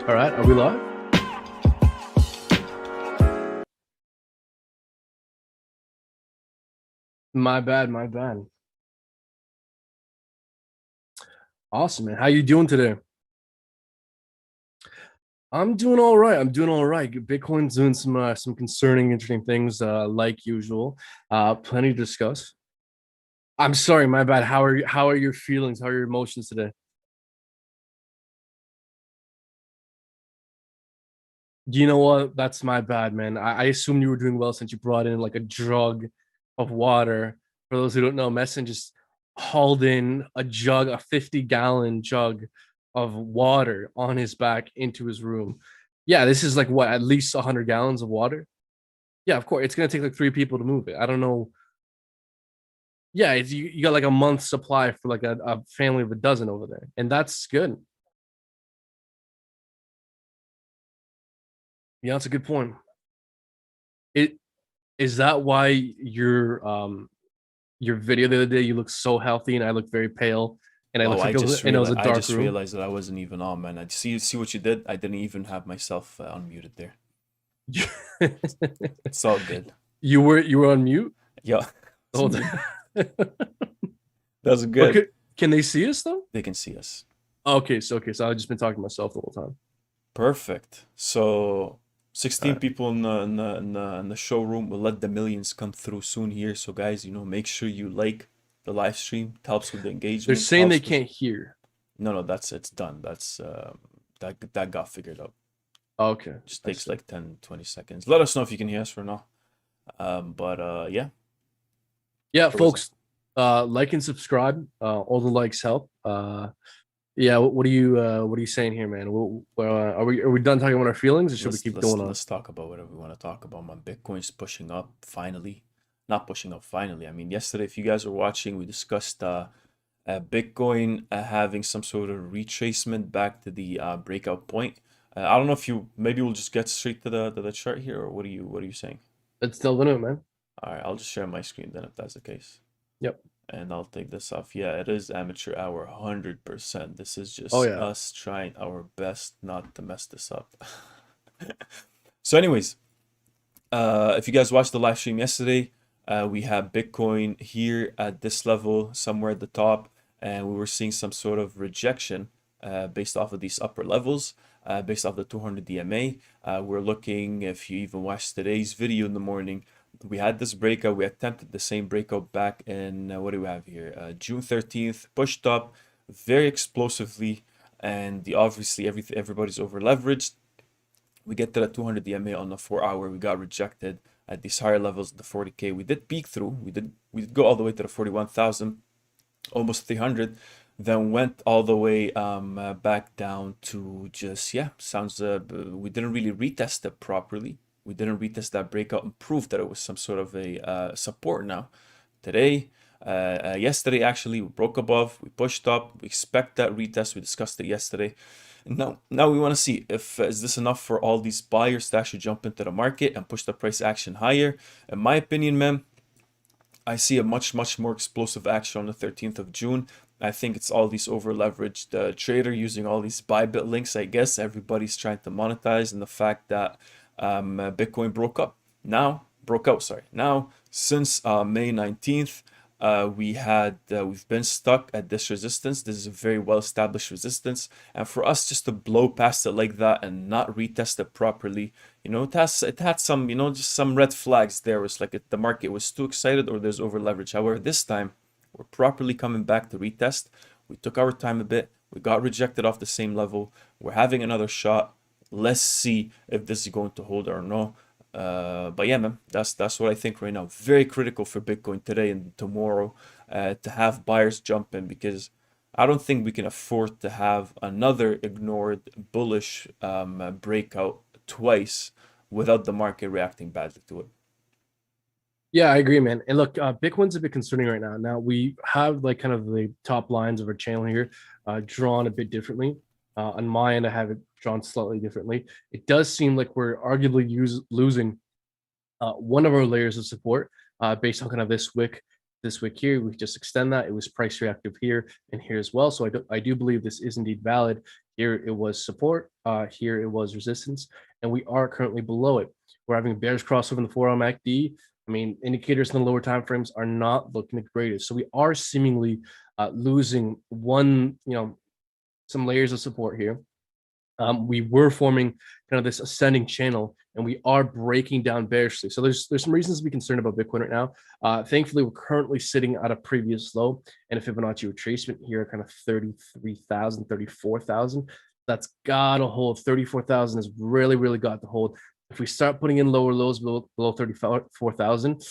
All right, are we live? My bad, my bad. Awesome, man. How you doing today? I'm doing all right. I'm doing all right. Bitcoin's doing some concerning, interesting things, like usual. Plenty to discuss. I'm sorry, my bad. How are your feelings? How are your emotions today? You know what? That's my bad, man. I assumed you were doing well since you brought in like a jug of water. For those who don't know, Messon just hauled in a jug, a 50-gallon jug of water on his back into his room. Yeah, this is like what, at least 100 gallons of water? Yeah, of course. It's gonna take like three people to move it. I don't know. Yeah, you got like a month's supply for like a family of a dozen over there, and that's good. Yeah, that's a good point. It is that why your video the other day, you looked so healthy and I looked very pale and I Oh, looked like it was a I dark just room. realized that I wasn't even on, man. I see what you did. I didn't even have myself unmuted there. It's all good. You were on mute Yeah, it's the me. time. That's But good. can they see us though? They can see us. Okay, so I've just been talking to myself the whole time. Perfect. So, All 16 right. people in the showroom. We'll let the millions come through soon here. So, guys, make sure you like the live stream. It helps with the They're engagement. saying they Helps with can't hear. no, that's it's done. That got figured out. Okay, Just I takes see. like 10, 20 seconds. Let us know if you can hear us or not. But yeah, Yeah, where was I? folks, like and subscribe. All the likes help. Yeah, what are you saying here, man? Are we done talking about our feelings, or should we Let's keep let's going on? let's talk about whatever we want to talk about. My Bitcoin's pushing up finally. Not pushing up finally. I mean, yesterday, if you guys were watching, we discussed Bitcoin having some sort of retracement back to the breakout point. I don't know if you maybe we'll just get straight to the chart here, or what are you saying? Let's delve into it, man. All right, I'll just share my screen then if that's the case. Yep. And I'll take this off. Yeah, it is amateur hour 100%. This is Oh just yeah. us trying our best not to mess this up. So, anyways, if you guys watched the live stream yesterday, we had Bitcoin here at this level, somewhere at the top, and we were seeing some sort of rejection based off of these upper levels, based off the 200 DMA. We're looking, if you even watched today's video in the morning, we had this breakout. We attempted the same breakout back in, what do we have here? June 13th, pushed up very explosively, and obviously everybody's over leveraged. We get to the 200 DMA on the 4 hour. We got rejected at these higher levels, the 40K. We did peak through. We did go all the way to the 41,000, almost 300. Then went all the way back down to just yeah. Sounds we didn't really retest it properly. We didn't retest that breakout and prove that it was some sort of a support now. Today, yesterday actually, we broke above, we pushed up, we expect that retest, we discussed it yesterday. And now we want to see if is this enough for all these buyers to actually jump into the market and push the price action higher. In my opinion, man, I see a much more explosive action on the 13th of June. I think it's all these over leveraged trader using all these bybit links. I guess everybody's trying to monetize, and the fact that Bitcoin broke out. Sorry, now since May 19th, we've been stuck at this resistance. This is a very well established resistance, and for us just to blow past it like that and not retest it properly, it had some just some red flags there. It's like the market was too excited or there's over leverage. However, this time we're properly coming back to retest. We took our time a bit. We got rejected off the same level. We're having another shot. Let's see if this is going to hold or no. But yeah, man, that's what I think right now. Very critical for Bitcoin today and tomorrow to have buyers jump in, because I don't think we can afford to have another ignored bullish breakout twice without the market reacting badly to it. Yeah, I agree, man. And look, Bitcoin's a bit concerning right now. Now we have like kind of the top lines of our channel here drawn a bit differently. On my end, I have it drawn slightly differently. It does seem like we're arguably losing one of our layers of support based on kind of this wick. this wick here, we just extend that. It was price reactive here and here as well. So I do believe this is indeed valid. Here it was support, here it was resistance, and we are currently below it. We're having a bearish crossover in the 4-hour MACD. I mean, indicators in the lower time frames are not looking the greatest. So we are seemingly losing some layers of support here. We were forming kind of this ascending channel, and we are breaking down bearishly. So there's some reasons to be concerned about Bitcoin right now. Thankfully, we're currently sitting at a previous low and a Fibonacci retracement here, kind of 33,000, 34,000. That's got to hold. 34,000 has really got to hold. If we start putting in lower lows below 34,000,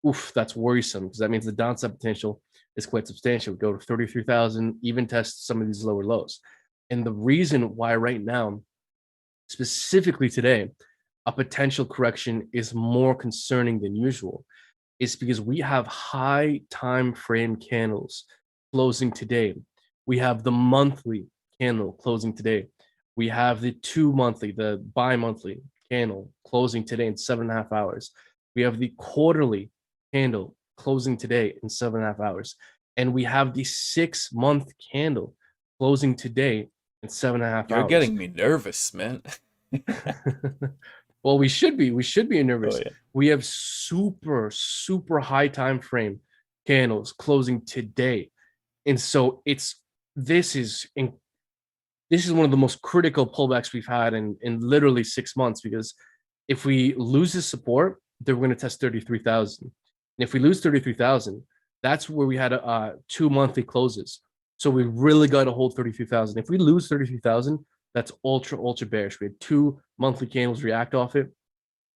oof, that's worrisome, because that means the downside potential is quite substantial. We go to 33,000, even test some of these lower lows. And the reason why right now, specifically today, a potential correction is more concerning than usual is because we have high time frame candles closing today. We have the monthly candle closing today. We have the 2-monthly, the bi-monthly candle closing today in 7.5 hours. We have the quarterly candle closing today in 7.5 hours. And we have the 6-month candle closing today in 7.5 You're hours. getting me nervous, man. Well, we should be nervous. Oh, yeah. We have super high time frame candles closing today, and so this is one of the most critical pullbacks we've had in literally 6 months, because if we lose this support, then we're going to test 33,000. And if we lose 33,000, that's where we had 2 monthly closes. So we really got to hold 33,000. If we lose 33,000, that's ultra bearish. We had 2 monthly candles react off it.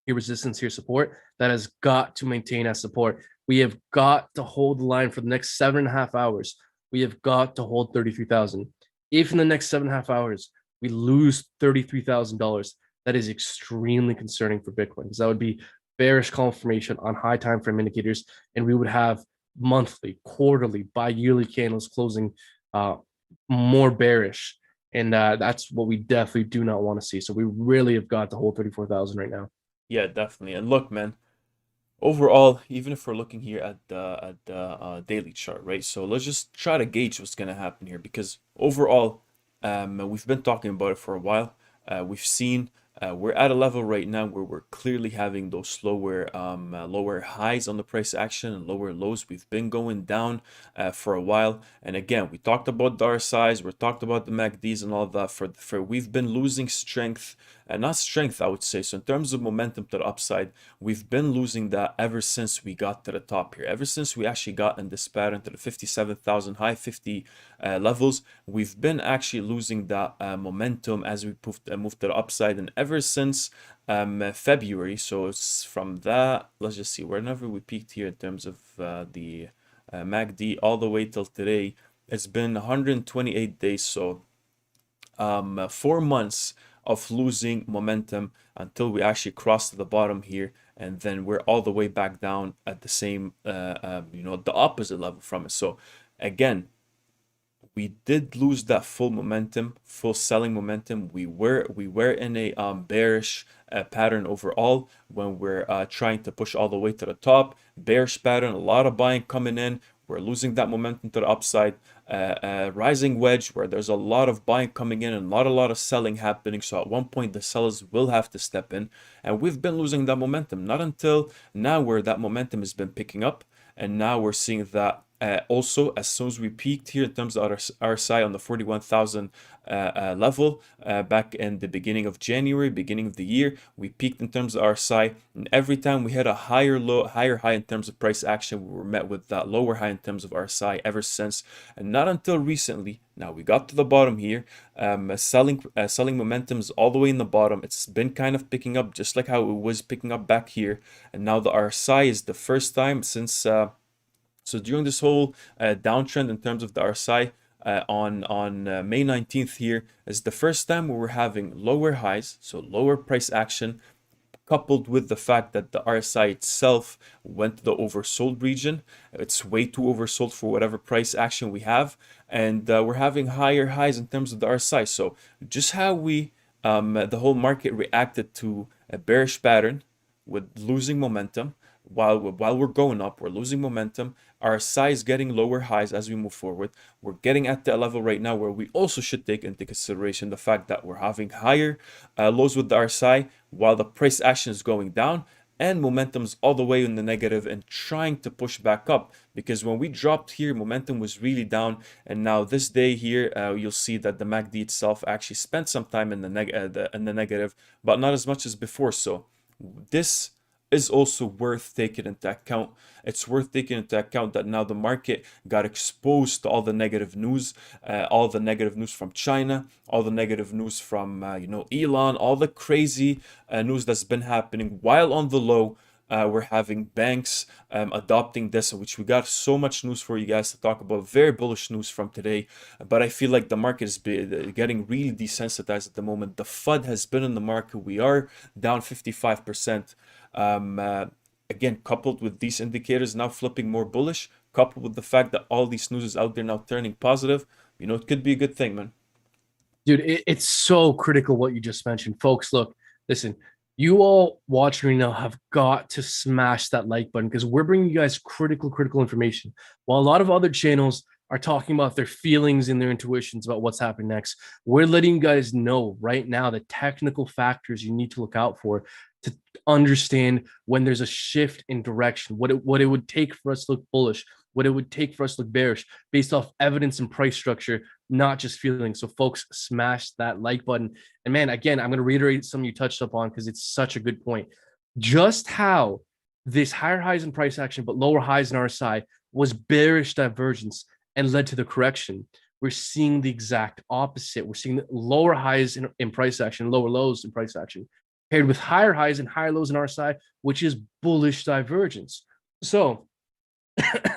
Here resistance, here support. That has got to maintain as support. We have got to hold the line for the next 7.5 hours. We have got to hold 33,000. If in the next 7.5 hours we lose $33,000, that is extremely concerning for Bitcoin, because that would be bearish confirmation on high time frame indicators, and we would have monthly, quarterly, bi-yearly candles closing more bearish. And that's what we definitely do not want to see. So we really have got to hold 34,000 right now. Yeah, definitely. And look, man, overall, even if we're looking here at the daily chart, right? So let's just try to gauge what's going to happen here, because overall, we've been talking about it for a while. We've seen we're at a level right now where we're clearly having those lower highs on the price action and lower lows. We've been going down for a while, and again, we talked about the RSIs, we talked about the MACDs and all of that. For we've been losing strength, not strength, I would say. So in terms of momentum to the upside, we've been losing that ever since we got to the top here. Ever since we actually got in this pattern to the 57,000 high 50 levels, we've been actually losing that momentum as we moved to the upside. And ever since February, so it's from that, let's just see, whenever we peaked here in terms of the MACD all the way till today, it's been 128 days. So 4 months of losing momentum until we actually cross to the bottom here, and then we're all the way back down at the same the opposite level from it. So again, we did lose that full momentum, full selling momentum. We were in a bearish pattern overall when we're trying to push all the way to the top. Bearish pattern, a lot of buying coming in. We're losing that momentum to the upside. Rising wedge where there's a lot of buying coming in and not a lot of selling happening. So at one point the sellers will have to step in, and we've been losing that momentum. Not until now where that momentum has been picking up, and now we're seeing that also as soon as we peaked here in terms of our RSI on the 41,000 level back in the beginning of January, beginning of the year, we peaked in terms of RSI, and every time we hit a higher high in terms of price action, we were met with that lower high in terms of RSI ever since. And not until recently, now we got to the bottom here, selling momentum's all the way in the bottom. It's been kind of picking up just like how it was picking up back here, and now the RSI is the first time since so during this whole downtrend in terms of the RSI on May 19th here is the first time we were having lower highs, so lower price action, coupled with the fact that the RSI itself went to the oversold region. It's way too oversold for whatever price action we have, and we're having higher highs in terms of the RSI. So just how we the whole market reacted to a bearish pattern with losing momentum. While we're going up, we're losing momentum. RSI is getting lower highs as we move forward. We're getting at the level right now where we also should take into consideration the fact that we're having higher lows with the RSI while the price action is going down, and momentum's all the way in the negative and trying to push back up. Because when we dropped here, momentum was really down, and now this day here, you'll see that the MACD itself actually spent some time in the negative, but not as much as before. So this is also worth taking into account. It's worth taking into account that now the market got exposed to all the negative news, from China, all the negative news from Elon, all the crazy news that's been happening. While on the low, we're having banks adopting this, which we got so much news for you guys to talk about. Very bullish news from today, but I feel like the market is getting really desensitized at the moment. The FUD has been in the market. We are down 55%. Again, coupled with these indicators now flipping more bullish, coupled with the fact that all these news is out there now turning positive, it could be a good thing, man. Dude, it's so critical what you just mentioned. Folks, look, listen, you all watching right now have got to smash that like button, because we're bringing you guys critical information. While a lot of other channels are talking about their feelings and their intuitions about what's happening next, we're letting you guys know right now the technical factors you need to look out for to understand when there's a shift in direction, what it would take for us to look bullish, what it would take for us to look bearish, based off evidence and price structure, not just feeling. So folks, smash that like button. And man, again, I'm going to reiterate something you touched up on because it's such a good point. Just how this higher highs in price action but lower highs in RSI was bearish divergence and led to the correction. We're seeing the exact opposite. We're seeing lower highs in price action, lower lows in price action, paired with higher highs and higher lows in RSI, which is bullish divergence. So,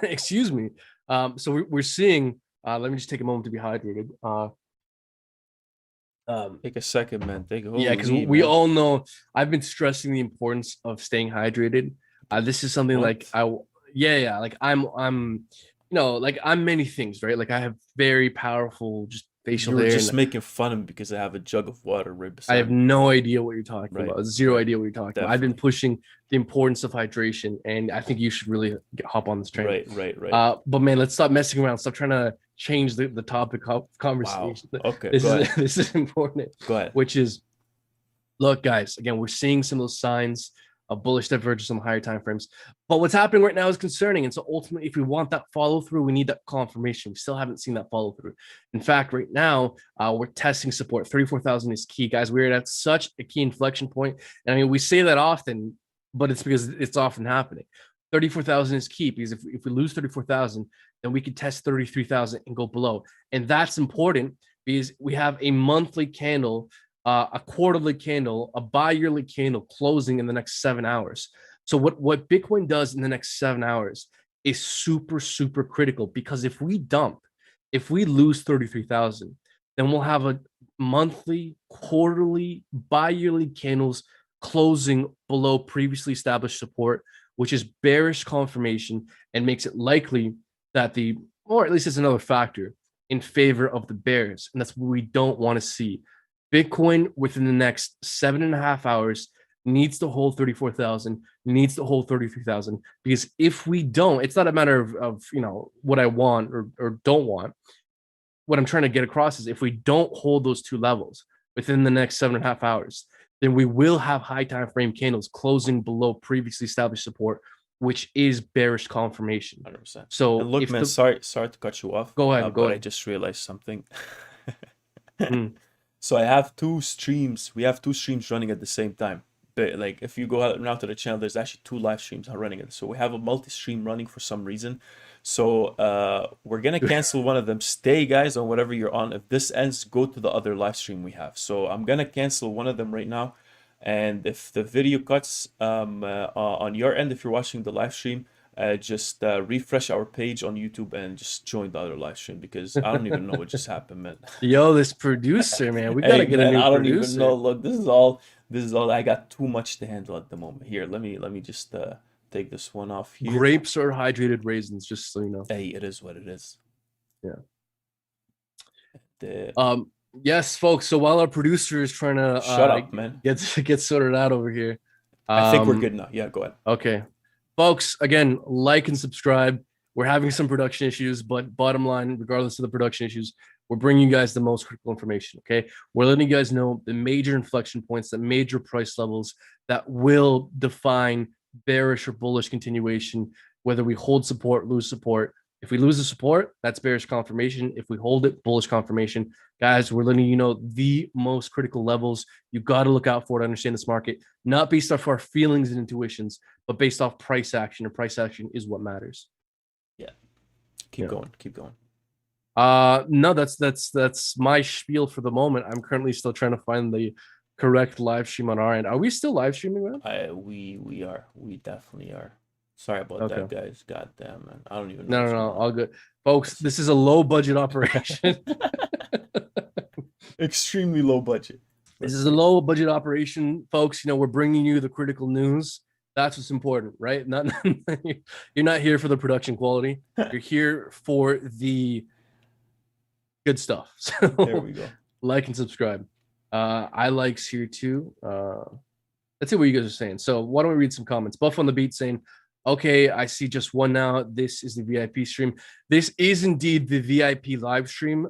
excuse me. So we're seeing, let me just take a moment to be hydrated. Take a second, man. Yeah, because we all know I've been stressing the importance of staying hydrated. This is something like like I'm like I'm many things, right? Like I have very powerful just facial hair. You're just making fun of me because I have a jug of water right beside me. I have no idea what you're talking right. about. Zero idea what you're talking about. I've been pushing the importance of hydration, and I think you should really hop on this train. Right. But man, let's stop messing around. Stop trying to change the topic of conversation. Wow. Okay, this is important. Go ahead. Which is, look, guys, again, we're seeing some of those signs of bullish divergence on higher time frames. But what's happening right now is concerning. And so ultimately, if we want that follow through, we need that confirmation. We still haven't seen that follow through. In fact, right now, we're testing support. 34,000 is key, guys. We're at such a key inflection point. And I mean, we say that often, but it's because it's often happening. 34,000 is key, because if we lose 34,000, then we could test 33,000 and go below. And that's important because we have a monthly candle, a quarterly candle, a bi-yearly candle closing in the next 7 hours. So what Bitcoin does in the next 7 hours is super critical, because if we lose 33,000, then we'll have a monthly, quarterly, bi-yearly candles closing below previously established support, which is bearish confirmation and makes it likely that or at least it's another factor in favor of the bears. And that's what we don't want to see. Bitcoin within the next 7.5 hours needs to hold 34,000, needs to hold 33,000, because if we don't, it's not a matter of what I want or don't want. What I'm trying to get across is if we don't hold those two levels within the next 7.5 hours, then we will have high time frame candles closing below previously established support, which is bearish confirmation. 100%. So and look, man, sorry to cut you off. Go ahead. I just realized something. So I have two streams. We have two streams running at the same time. But like, if you go out now to the channel, there's actually 2 live streams running it. So we have a multi-stream running for some reason. So we're gonna cancel one of them. Stay, guys, on whatever you're on. If this ends, go to the other live stream we have. So I'm gonna cancel one of them right now. And if the video cuts on your end, if you're watching the live stream, just refresh our page on YouTube and just join the other live stream, because I don't even know what just happened, man. Yo, this producer, man, we gotta get a new producer. I don't even know. Look, this is all. I got too much to handle at the moment. Here, let me just take this one off here. Grapes or hydrated raisins, just so you know. Hey, it is what it is. Yeah. Yes, folks. So while our producer is trying to shut up, man, get sorted out over here, I think we're good now. Yeah, go ahead. Okay. Folks, again, like and subscribe. We're having some production issues, but bottom line, regardless of the production issues, we're bringing you guys the most critical information. Okay, we're letting you guys know the major inflection points, the major price levels that will define bearish or bullish continuation. Whether we hold support, lose support. If we lose the support, that's bearish confirmation. If we hold it, bullish confirmation. Guys, we're letting you know the most critical levels you got to look out for to understand this market, not based off our feelings and intuitions, but based off price action. And price action is what matters. Yeah. Keep going. No, that's my spiel for the moment. I'm currently still trying to find the correct live stream on our end. Are we still live streaming, man? We are. We definitely are. Sorry about that, guys. God damn, man. I don't even know. No, all good. Folks, this is a low budget operation. Extremely low budget. This is a low budget operation, folks. You know, we're bringing you the critical news. That's what's important, right? You're not here for the production quality. You're here for the good stuff. So there we go. Like and subscribe. I likes here too. Let's see what you guys are saying. So why don't we read some comments? Buff on the beat saying, okay, I see just one now. This is the VIP stream. This is indeed the VIP live stream.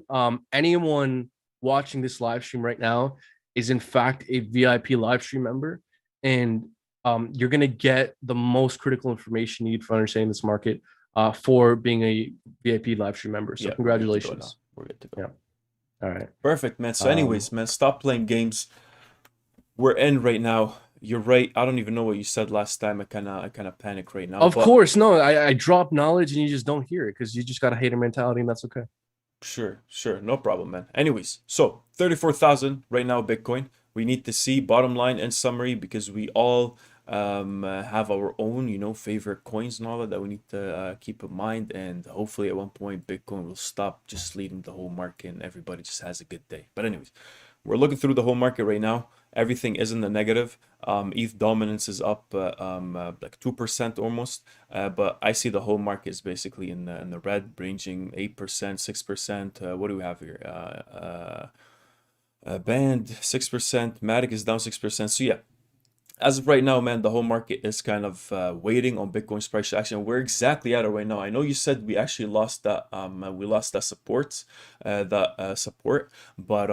Anyone watching this live stream right now is in fact a VIP live stream member. And you're going to get the most critical information you need for understanding this market for being a VIP live stream member. So congratulations. We're good to go. Yeah. All right. Perfect, man. So anyways, man, stop playing games. We're in right now. You're right. I don't even know what you said last time. I kind of panic right now. Of course, no. I drop knowledge and you just don't hear it because you just got a hater mentality and that's okay. Sure. No problem, man. Anyways, so 34,000 right now Bitcoin. We need to see bottom line and summary because we all have our own, you know, favorite coins and all that we need to keep in mind. And hopefully at one point Bitcoin will stop just leading the whole market and everybody just has a good day. But anyways, we're looking through the whole market right now. Everything is in the negative. ETH dominance is up like 2% almost, but I see the whole market is basically in the red, ranging 8%, 6%. What do we have here? Band 6%. Matic is down 6%. So yeah, as of right now, man, the whole market is kind of waiting on Bitcoin's price action. We're exactly at it right now. I know you said we actually lost that. We lost that support, but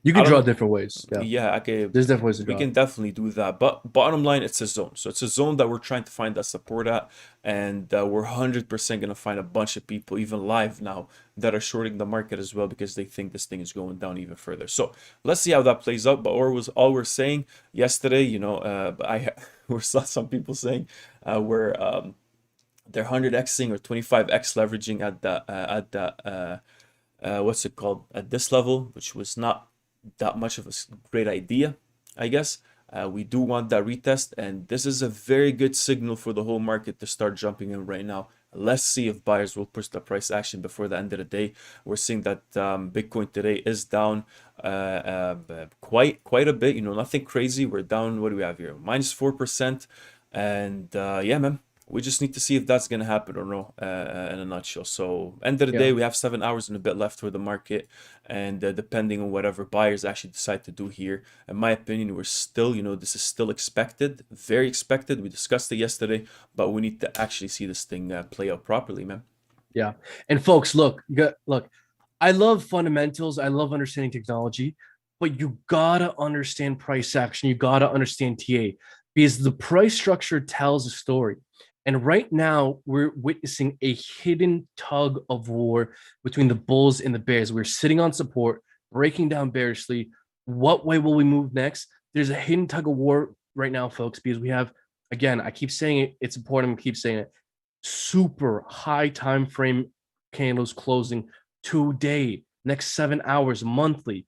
you can draw different ways. Yeah, okay. There's different ways to draw. We can definitely do that. But bottom line, it's a zone. So it's a zone that we're trying to find that support at, and we're 100% gonna find a bunch of people, even live now, that are shorting the market as well because they think this thing is going down even further. So let's see how that plays out. But all we're saying yesterday, you know, we saw some people saying they're 100xing or 25x leveraging at the what's it called, at this level, which was not that much of a great idea, I guess. We do want that retest, and this is a very good signal for the whole market to start jumping in right now. Let's see if buyers will push the price action before the end of the day. We're seeing that Bitcoin today is down quite a bit. You know, nothing crazy. We're down, what do we have here? -4%. And yeah, man, we just need to see if that's going to happen or no, in a nutshell. So end of the day, we have 7 hours and a bit left for the market. And depending on whatever buyers actually decide to do here, in my opinion, we're still, you know, this is still expected, very expected. We discussed it yesterday, but we need to actually see this thing play out properly, man. Yeah. And folks, look, I love fundamentals. I love understanding technology, but you gotta understand price action. You gotta understand TA because the price structure tells a story. And right now, we're witnessing a hidden tug of war between the bulls and the bears. We're sitting on support, breaking down bearishly. What way will we move next? There's a hidden tug of war right now, folks, because we have, again, I keep saying it. It's important. I keep saying it. Super high time frame candles closing today, next 7 hours, monthly,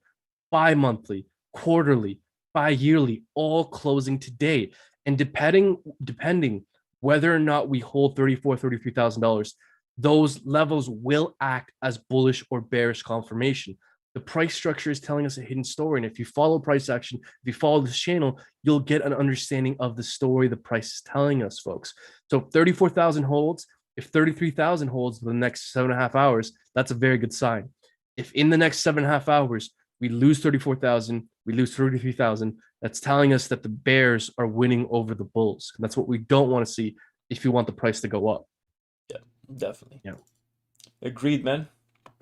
bi-monthly, quarterly, bi-yearly, all closing today. And depending whether or not we hold $33,000, those levels will act as bullish or bearish confirmation. The price structure is telling us a hidden story. And if you follow price action, if you follow this channel, you'll get an understanding of the story the price is telling us, folks. So 34,000 holds. If 33,000 holds for the next 7.5 hours, that's a very good sign. If in the next 7.5 hours, we lose 34,000, we lose 33,000, that's telling us that the bears are winning over the bulls. And that's what we don't want to see if you want the price to go up. Yeah, Definitely. Yeah. Agreed, man.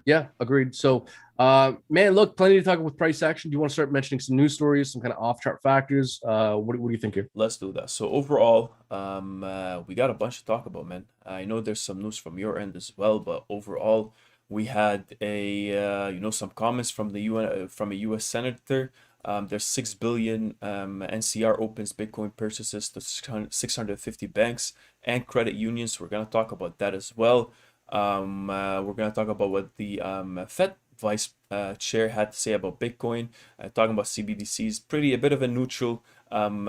Yeah, agreed. So, man, look, plenty to talk about with price action. Do you want to start mentioning some news stories, some kind of off chart factors? What do you think here? Let's do that. So overall, we got a bunch to talk about, man. I know there's some news from your end as well, but overall, we had some comments from the UN, from a U.S. senator. There's 6 billion NCR opens Bitcoin purchases to 650 banks and credit unions. We're gonna talk about that as well. We're gonna talk about what the Fed vice chair had to say about Bitcoin. Talking about CBDCs, a bit of a neutral kind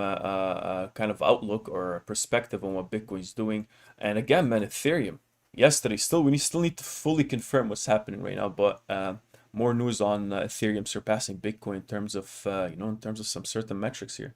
of outlook or perspective on what Bitcoin's doing. And again, man, Ethereum. Yesterday, we still need to fully confirm what's happening right now, but more news on Ethereum surpassing Bitcoin in terms of in terms of some certain metrics here.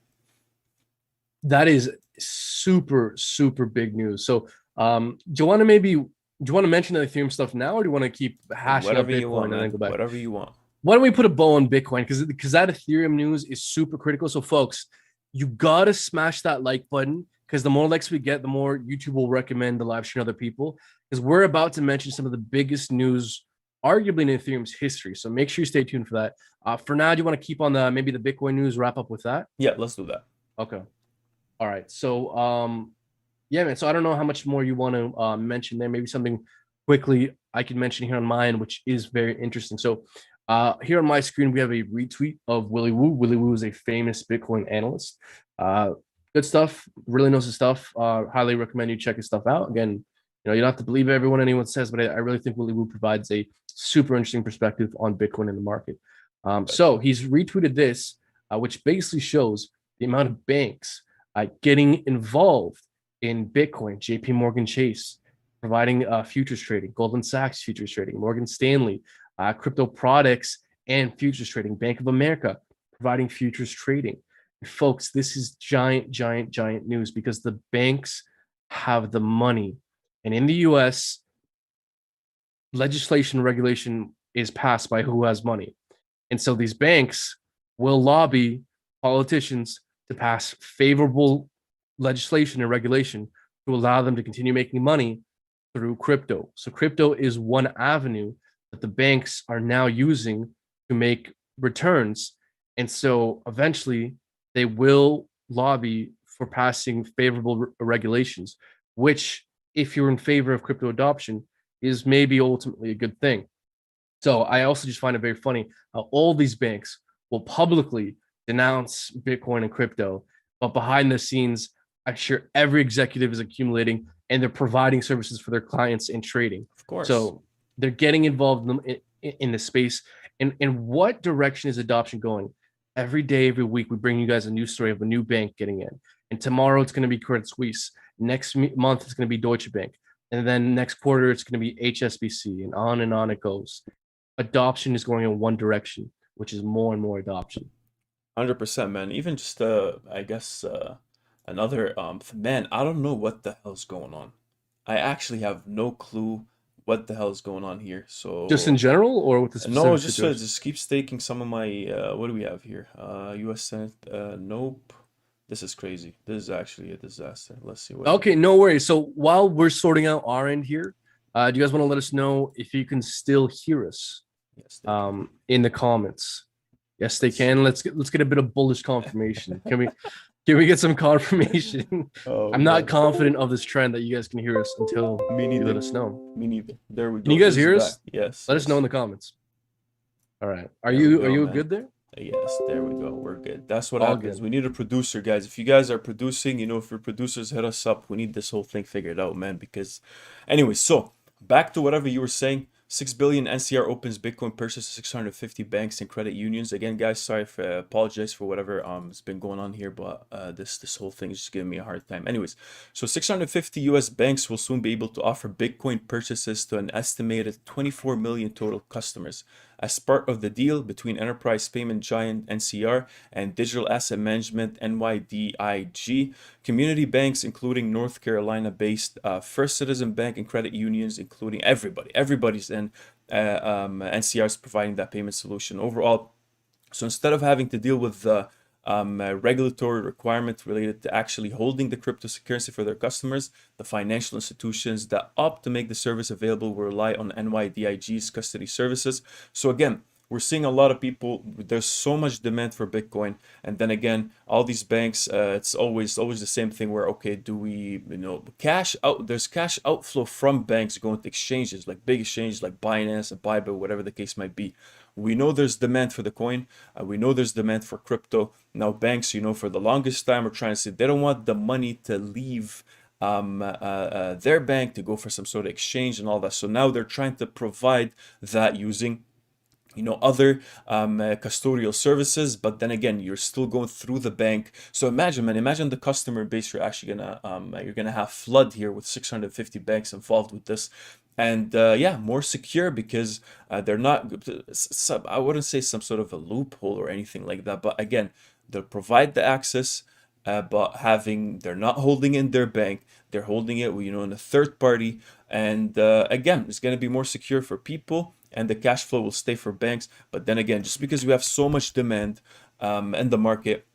That is super, super big news. So, do you want to mention the Ethereum stuff now, or do you want to keep hashing up Whatever you want, Bitcoin and then man. go back? Whatever you want. Why don't we put a bow on Bitcoin? Because that Ethereum news is super critical. So, folks, you gotta smash that like button, because the more likes we get, the more YouTube will recommend the live stream to other people. Because we're about to mention some of the biggest news, arguably in Ethereum's history. So make sure you stay tuned for that. For now, do you want to keep on maybe the Bitcoin news? Wrap up with that. Yeah, let's do that. Okay. All right. So yeah, man. So I don't know how much more you want to mention there. Maybe something quickly I can mention here on mine, which is very interesting. So here on my screen, we have a retweet of Willy Woo. Willy Woo is a famous Bitcoin analyst. Good stuff. Really knows his stuff. Highly recommend you check his stuff out. Again, you don't have to believe anyone says, but I really think Willy Woo provides a super interesting perspective on Bitcoin in the market. So he's retweeted this, which basically shows the amount of banks getting involved in Bitcoin. JP Morgan Chase providing futures trading, Goldman Sachs futures trading, Morgan Stanley, crypto products and futures trading, Bank of America providing futures trading. And folks, this is giant, giant, giant news because the banks have the money. And in the US, legislation regulation is passed by who has money. And so these banks will lobby politicians to pass favorable legislation and regulation to allow them to continue making money through crypto. So crypto is one avenue that the banks are now using to make returns. And so eventually they will lobby for passing favorable regulations, which, if you're in favor of crypto adoption, is maybe ultimately a good thing. So I also just find it very funny how all these banks will publicly denounce Bitcoin and crypto, but behind the scenes, I'm sure every executive is accumulating and they're providing services for their clients in trading. Of course. So they're getting involved in the space. And in what direction is adoption going? Every day, every week, we bring you guys a new story of a new bank getting in. And tomorrow it's going to be Credit Suisse. Next month it's going to be Deutsche Bank. And then next quarter it's going to be HSBC, and on it goes. Adoption is going in one direction, which is more and more adoption. 100%, man. Even just I guess another man, I don't know what the hell's going on. I actually have no clue what the hell is going on here. So just in general, or with the specific no, situation? just keep staking some of my what do we have here? US Senate nope. This is crazy. This is actually a disaster. Let's see what. Okay, no worries. So while we're sorting out our end here, do you guys want to let us know if you can still hear us? Yes, in the comments. Yes, they can. Let's get a bit of bullish confirmation. Can we get some confirmation? Oh, I'm not confident of this trend that you guys can hear us until you let us know. Me neither. There we go. Can you guys hear us? Yes. Let us know in the comments. All right. Are There you we go, man. good there? Yes, there we go. We're good. That's what All happens. good. We need a producer, guys. If you guys are producing, if you're producers, hit us up. We need this whole thing figured out, man. Because, anyway, so back to whatever you were saying. 6 billion NCR opens Bitcoin purchase 650 banks and credit unions. Again, guys, sorry for apologize for whatever has been going on here, but this whole thing is just giving me a hard time. Anyways, so 650 US banks will soon be able to offer Bitcoin purchases to an estimated 24 million total customers. As part of the deal between enterprise payment giant NCR and digital asset management NYDIG, community banks including North Carolina-based First Citizen Bank and credit unions, including everybody's in NCR is providing that payment solution overall. So instead of having to deal with the regulatory requirement related to actually holding the cryptocurrency for their customers. The financial institutions that opt to make the service available will rely on NYDIG's custody services. So again, we're seeing a lot of people, there's so much demand for Bitcoin, and then again, all these banks, it's always the same thing where, okay, do we, cash out, there's cash outflow from banks going to exchanges, like big exchanges like Binance and bybit, whatever the case might be. We know there's demand for the coin. We know there's demand for crypto. Now banks, for the longest time are trying to say they don't want the money to leave their bank to go for some sort of exchange and all that. So now they're trying to provide that using other custodial services, but then again, you're still going through the bank. So imagine the customer base you're gonna have flood here with 650 banks involved with this. And yeah, more secure because they're not, I wouldn't say some sort of a loophole or anything like that, but again, they'll provide the access, but they're not holding in their bank, they're holding it, in a third party. And again, it's going to be more secure for people, and the cash flow will stay for banks. But then again, just because we have so much demand in the market,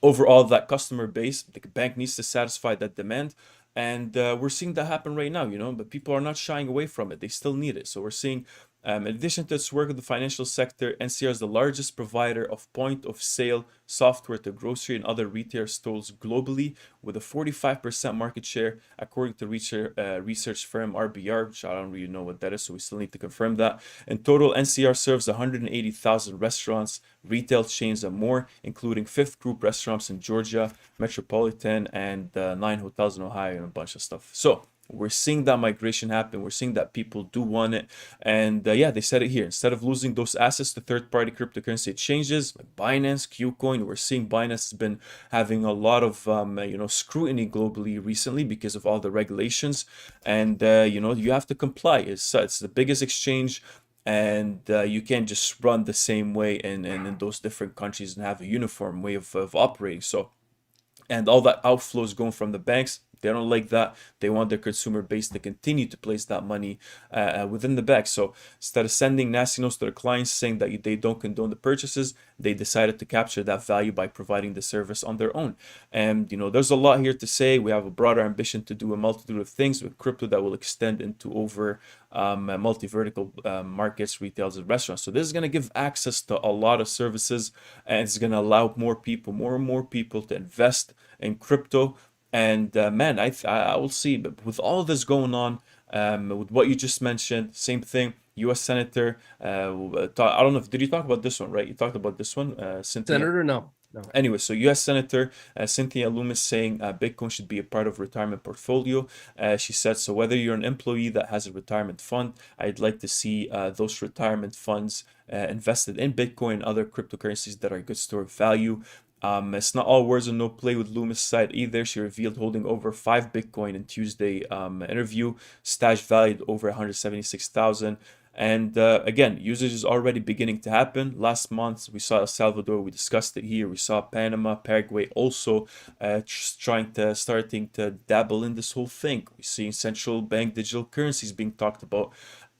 overall, that customer base, the bank needs to satisfy that demand. And we're seeing that happen right now, but people are not shying away from it. They still need it. So we're seeing, in addition to its work in the financial sector, NCR is the largest provider of point-of-sale software to grocery and other retail stores globally, with a 45% market share, according to research firm RBR, which I don't really know what that is, so we still need to confirm that. In total, NCR serves 180,000 restaurants, retail chains, and more, including Fifth Group restaurants in Georgia, Metropolitan, and 9 hotels in Ohio, and a bunch of stuff. So we're seeing that migration happen. We're seeing that people do want it. And yeah, they said it here. Instead of losing those assets to third-party cryptocurrency exchanges like Binance, Qcoin, we're seeing Binance has been having a lot of scrutiny globally recently because of all the regulations. And you have to comply. It's the biggest exchange. And you can't just run the same way in those different countries and have a uniform way of operating. So, and all that outflow is going from the banks. They don't like that. They want their consumer base to continue to place that money within the bank. So instead of sending nasty notes to their clients saying that they don't condone the purchases, they decided to capture that value by providing the service on their own. And there's a lot here to say. We have a broader ambition to do a multitude of things with crypto that will extend into over multi-vertical markets, retails, and restaurants. So this is going to give access to a lot of services, and it's going to allow more and more people to invest in crypto. And man, I will see. But with all of this going on, with what you just mentioned, same thing. U.S. Senator, I don't know. Did you talk about this one, right? You talked about this one, Cynthia. Senator, no. Anyway, so U.S. Senator Cynthia Loomis saying Bitcoin should be a part of retirement portfolio. She said, so whether you're an employee that has a retirement fund, I'd like to see those retirement funds invested in Bitcoin and other cryptocurrencies that are a good store of value. It's not all words and no play with Loomis' side either. She revealed holding over 5 Bitcoin in Tuesday interview, stash valued over 176,000. And again, usage is already beginning to happen. Last month, we saw El Salvador. We discussed it here. We saw Panama, Paraguay also starting to dabble in this whole thing. We're seeing central bank digital currencies being talked about.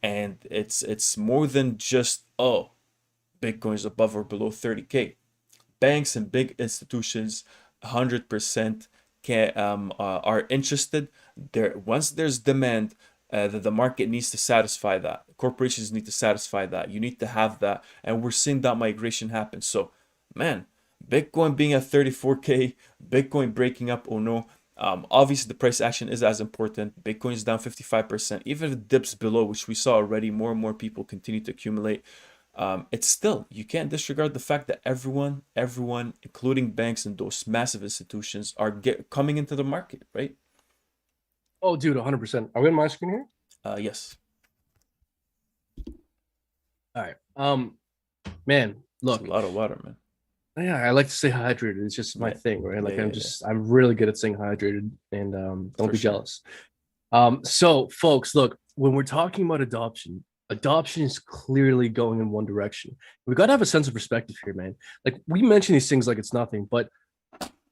And it's more than just, Bitcoin is above or below 30K. Banks and big institutions 100% are interested. Once there's demand, the market needs to satisfy that. Corporations need to satisfy that. You need to have that. And we're seeing that migration happen. So, man, Bitcoin being at 34K, Bitcoin breaking up, oh no. Obviously, the price action is as important. Bitcoin is down 55%. Even if it dips below, which we saw already, more and more people continue to accumulate. It's still, you can't disregard the fact that everyone, including banks and those massive institutions, are coming into the market, right? Oh, dude, 100%. Are we on my screen here? Yes. All right. Man, look. It's a lot of water, man. Yeah, I like to stay hydrated. It's just my thing, right? Like I'm really good at staying hydrated, and don't be jealous. So folks, look, when we're talking about adoption is clearly going in one direction. We got to have a sense of perspective here, man. Like, we mention these things like it's nothing, but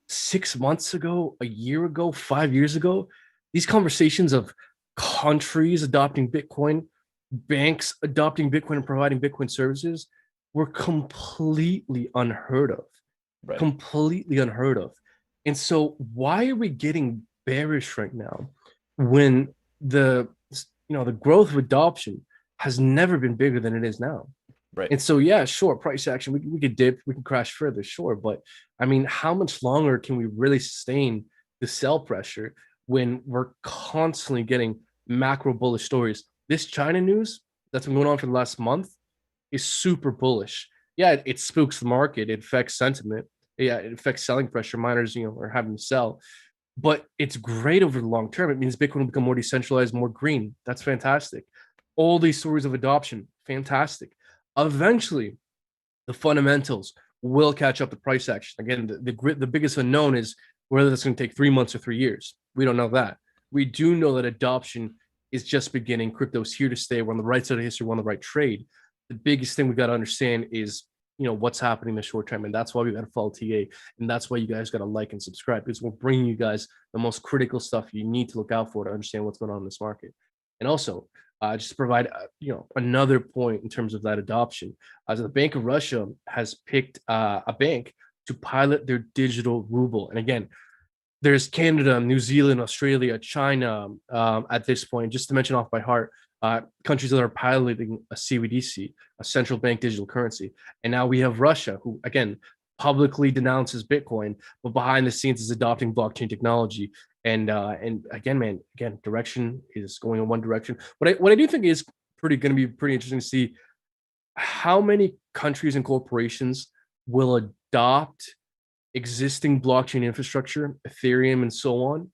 6 months ago, a year ago, 5 years ago, these conversations of countries adopting Bitcoin, banks adopting Bitcoin and providing Bitcoin services were completely unheard of. Right. completely unheard of. And so why are we getting bearish right now when the the growth of adoption has never been bigger than it is now? Right. And so, yeah, sure, price action, we could dip, we can crash further, sure. But I mean, how much longer can we really sustain the sell pressure when we're constantly getting macro bullish stories? This China news that's been going on for the last month is super bullish. Yeah, it spooks the market, it affects sentiment, yeah, it affects selling pressure. Miners, are having to sell, but it's great over the long term. It means Bitcoin will become more decentralized, more green. That's fantastic. All these stories of adoption, fantastic. Eventually, the fundamentals will catch up to price action. Again, the biggest unknown is whether that's going to take 3 months or 3 years. We don't know that. We do know that adoption is just beginning. Crypto's here to stay. We're on the right side of history. We're on the right trade. The biggest thing we got to understand is what's happening in the short term, and that's why we got to follow TA, and that's why you guys got to like and subscribe, because we're bringing you guys the most critical stuff you need to look out for to understand what's going on in this market. And also, just to provide another point in terms of that adoption, as the Bank of Russia has picked a bank to pilot their digital ruble. And again, there's Canada, New Zealand, Australia, China at this point, just to mention off by heart, countries that are piloting a CBDC, a central bank digital currency. And now we have Russia, who, again, publicly denounces Bitcoin, but behind the scenes is adopting blockchain technology. And again, man, direction is going in one direction. What I do think is going to be pretty interesting to see how many countries and corporations will adopt existing blockchain infrastructure, Ethereum, and so on,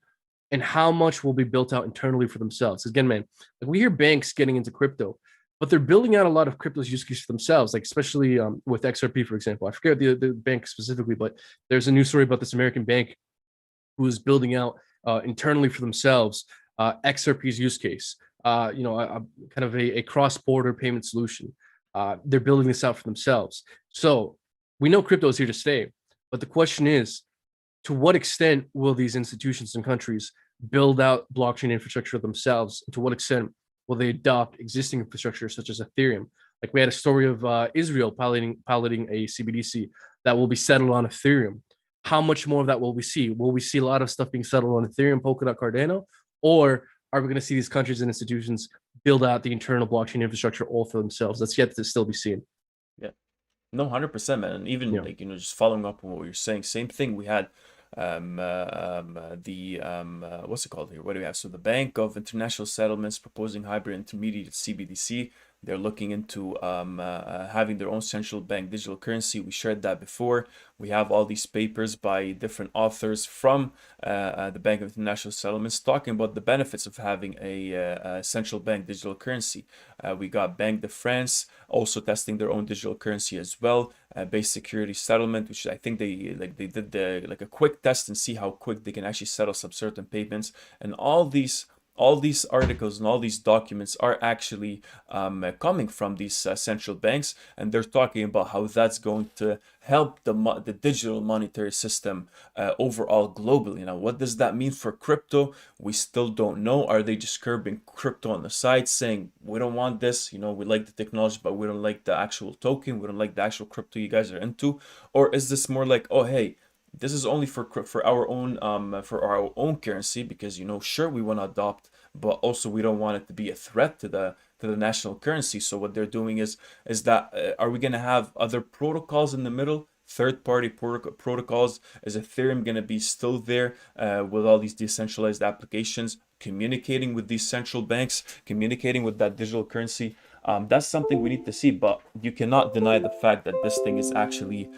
and how much will be built out internally for themselves. Again, man, like we hear banks getting into crypto, but they're building out a lot of crypto's use cases for themselves, like especially with XRP, for example. I forget the bank specifically, but there's a news story about this American bank who is building out internally for themselves XRP's use case, kind of a cross-border payment solution. They're building this out for themselves. So we know crypto is here to stay, but the question is, to what extent will these institutions and countries build out blockchain infrastructure themselves? And to what extent will they adopt existing infrastructure such as Ethereum? Like we had a story of Israel piloting a CBDC that will be settled on Ethereum. How much more of that will we see? Will we see a lot of stuff being settled on Ethereum, Polkadot, Cardano, or are we going to see these countries and institutions build out the internal blockchain infrastructure all for themselves? That's yet to still be seen. Yeah. No, 100%, man. And even Yeah. like, just following up on what you're saying, same thing. We had what's it called here? What do we have? So the Bank of International Settlements proposing hybrid intermediate CBDC. They're looking into having their own central bank digital currency. We shared that before. We have all these papers by different authors from the Bank of International Settlements talking about the benefits of having a central bank digital currency. We got Banque de France also testing their own digital currency as well. Base security settlement, which I think they did a quick test and see how quick they can actually settle some certain payments. And all these articles and all these documents are actually coming from these central banks, and they're talking about how that's going to help the digital monetary system overall globally. Now, what does that mean for crypto? We still don't know. Are they just curbing crypto on the side, saying we don't want this? We like the technology, but we don't like the actual token. We don't like the actual crypto you guys are into. Or is this more like, oh hey, this is only for our own currency, because sure, we want to adopt, but also we don't want it to be a threat to the national currency. So what they're doing is that are we going to have other protocols in the middle, third-party protocols? Is Ethereum going to be still there with all these decentralized applications communicating with these central banks, communicating with that digital currency? That's something we need to see, but you cannot deny the fact that this thing is actually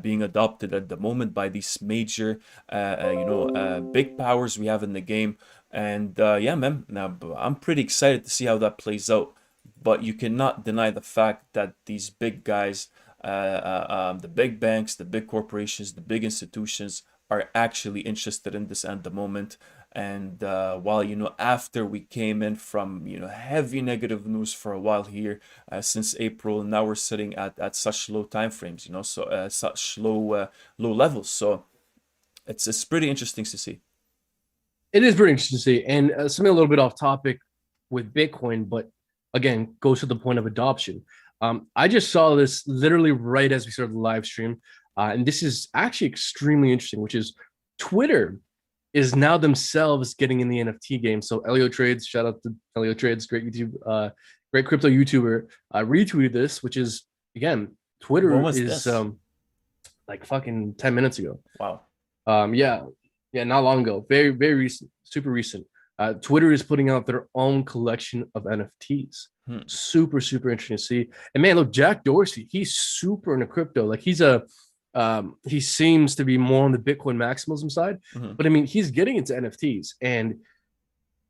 being adopted at the moment by these major, big powers we have in the game. And yeah, man, now I'm pretty excited to see how that plays out. But you cannot deny the fact that these big guys, the big banks, the big corporations, the big institutions are actually interested in this at the moment. And while after we came in from heavy negative news for a while here since April, now we're sitting at such low time frames, so such low levels. So it's pretty interesting to see. It is very interesting to see, and something a little bit off topic with Bitcoin, but again goes to the point of adoption. I just saw this literally right as we started the live stream. And this is actually extremely interesting, which is Twitter is now themselves getting in the NFT game. So Elio Trades, shout out to Elio Trades, great YouTube, great crypto YouTuber, retweeted this, which is again, When Twitter was is this? like fucking 10 minutes ago. Wow. Yeah, yeah, not long ago. Very, very recent, super recent. Twitter is putting out their own collection of NFTs. Hmm. Super, super interesting to see. And man, look, Jack Dorsey, he's super into crypto. Like he seems to be more on the Bitcoin maximalism side, Mhm. but I mean, he's getting into NFTs. And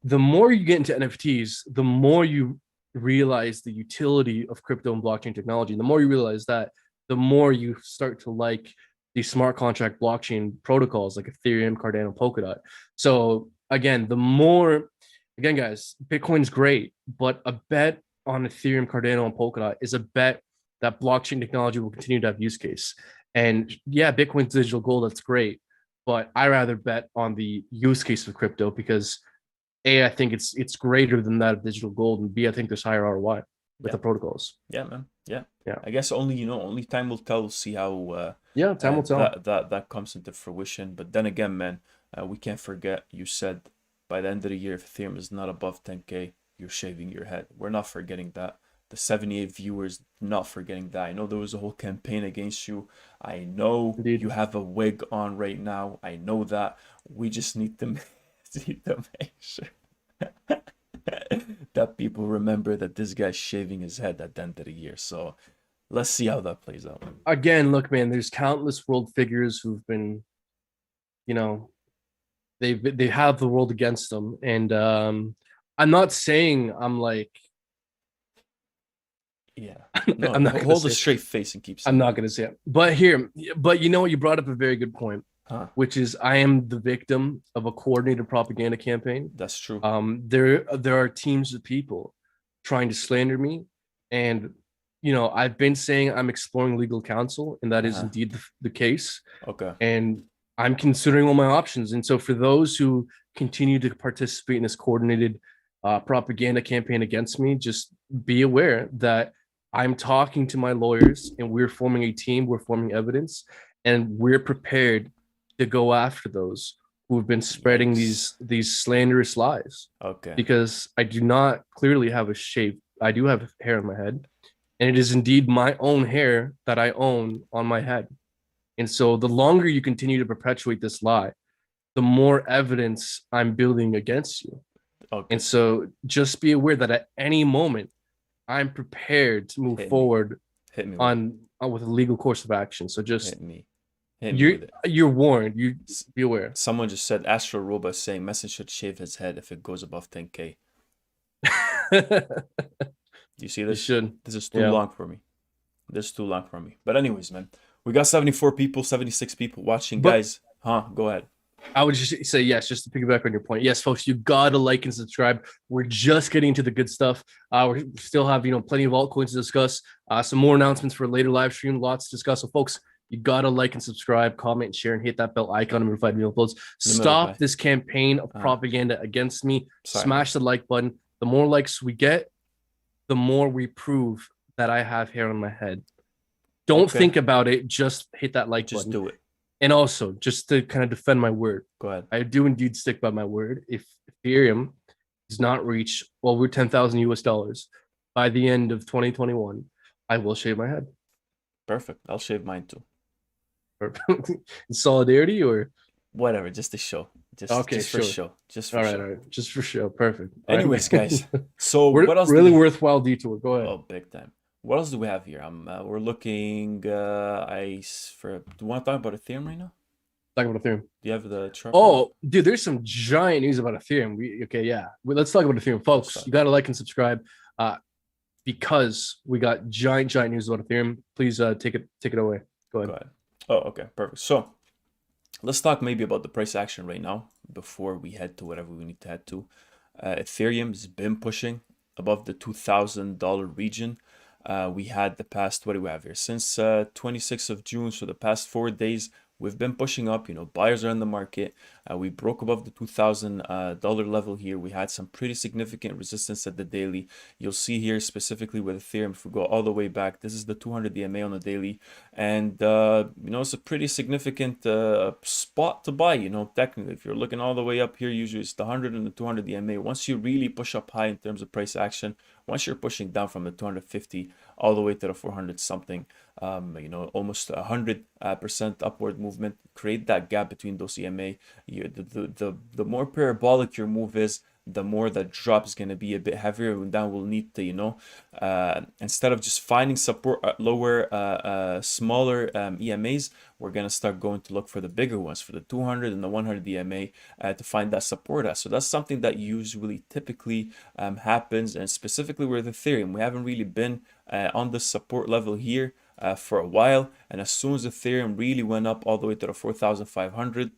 the more you get into NFTs, the more you realize the utility of crypto and blockchain technology. And the more you realize that, the more you start to like these smart contract blockchain protocols like Ethereum, Cardano, Polkadot. So again, again, guys, Bitcoin's great, but a bet on Ethereum, Cardano, and Polkadot is a bet that blockchain technology will continue to have use case. And yeah, Bitcoin's digital gold, that's great. But I rather bet on the use case of crypto because I think it's greater than that of digital gold, and B, I think there's higher ROI with Yeah. the protocols. Yeah, man. Yeah. Yeah. I guess only time will tell. We'll see how Yeah, time will tell. that comes into fruition. But then again, man, we can't forget. You said by the end of the year, if Ethereum is not above 10K, you're shaving your head. We're not forgetting that. The 78 viewers, not forgetting that. I know there was a whole campaign against you. I know Indeed. you have a wig on right now. I know that. We just need to make sure that people remember that this guy's shaving his head at the end of the year. So let's see how that plays out. Again, look, man, there's countless world figures who've been, you know, they have the world against them. And I'm not saying I'm like Yeah. I'm No, not gonna hold a say straight face and keep I'm saying not it. gonna say it. But you know what, you brought up a very good point, Huh? which is I am the victim of a coordinated propaganda campaign. That's true. There are teams of people trying to slander me, and I've been saying I'm exploring legal counsel, and that is Uh-huh. indeed the case. Okay. And I'm considering all my options. And so, for those who continue to participate in this coordinated propaganda campaign against me, just be aware that I'm talking to my lawyers, and we're forming a team. We're forming evidence, and we're prepared to go after those who have been spreading Yikes. these slanderous lies. Okay. Because I do not clearly have a shape. I do have hair on my head, and it is indeed my own hair that I own on my head. And so the longer you continue to perpetuate this lie, the more evidence I'm building against you. Okay. And so just be aware that at any moment, I'm prepared to move Hit me. forward Hit me with it. on with a legal course of action. So just Hit me. Hit me with it. you're warned. You be aware. Someone just said Astro Robot saying Messi should shave his head if it goes above 10K. Do you see You this? should. This is too Yeah. long for me. This is too long for me. But anyways, man, we got 74 people, 76 people watching, But guys. Huh? Go ahead. I would just say yes, just to piggyback on your point. Yes, folks, you gotta like and subscribe. We're just getting into the good stuff. We still have plenty of altcoins to discuss. Some more announcements for a later live stream. Lots to discuss. So, folks, you gotta like and subscribe, comment, and share, and hit that bell icon to notify new uploads. Stop this campaign of propaganda against me. Sorry, Smash the like button. The more likes we get, the more we prove that I have hair on my head. Don't think about it. Just hit that like button. Just do it. And also, just to kind of defend my word, Go ahead. I do indeed stick by my word. If Ethereum does not reach over 10,000 US dollars by the end of 2021, I will shave my head. Perfect. I'll shave mine too. In solidarity or whatever, just to show. Just for show. Just for show. All right. Just for show. Perfect. Anyways, guys. So what else? Really worthwhile detour. Go ahead. Oh, big time. What else do we have here? We're looking. Do you want to talk about Ethereum right now? Talk about Ethereum. Do you have the chart? Oh, dude, there's some giant news about Ethereum. Let's talk about Ethereum, folks. You got to like and subscribe, because we got giant news about Ethereum. Please take it away. Go ahead. Oh, okay, perfect. So let's talk maybe about the price action right now before we head to whatever we need to head to. Ethereum has been pushing above the $2,000 region. We had the past, what do we have here? Since 26th of June, so the past 4 days, we've been pushing up. Buyers are in the market. We broke above the $2,000 level here. We had some pretty significant resistance at the daily. You'll see here specifically with Ethereum, if we go all the way back, this is the 200 EMA on the daily. And, it's a pretty significant spot to buy, technically. If you're looking all the way up here, usually it's the 100 and the 200 EMA. Once you really push up high in terms of price action, once you're pushing down from the 250 all the way to the 400 something, almost 100% upward movement, create that gap between those EMA. The more parabolic your move is, the more the drop is going to be a bit heavier, and then we'll need to, instead of just finding support at lower, smaller EMAs, we're going to start going to look for the bigger ones, for the 200 and the 100 EMA, to find that support at. So that's something that usually typically happens, and specifically with Ethereum, we haven't really been on the support level here for a while, and as soon as Ethereum really went up all the way to the 4,500,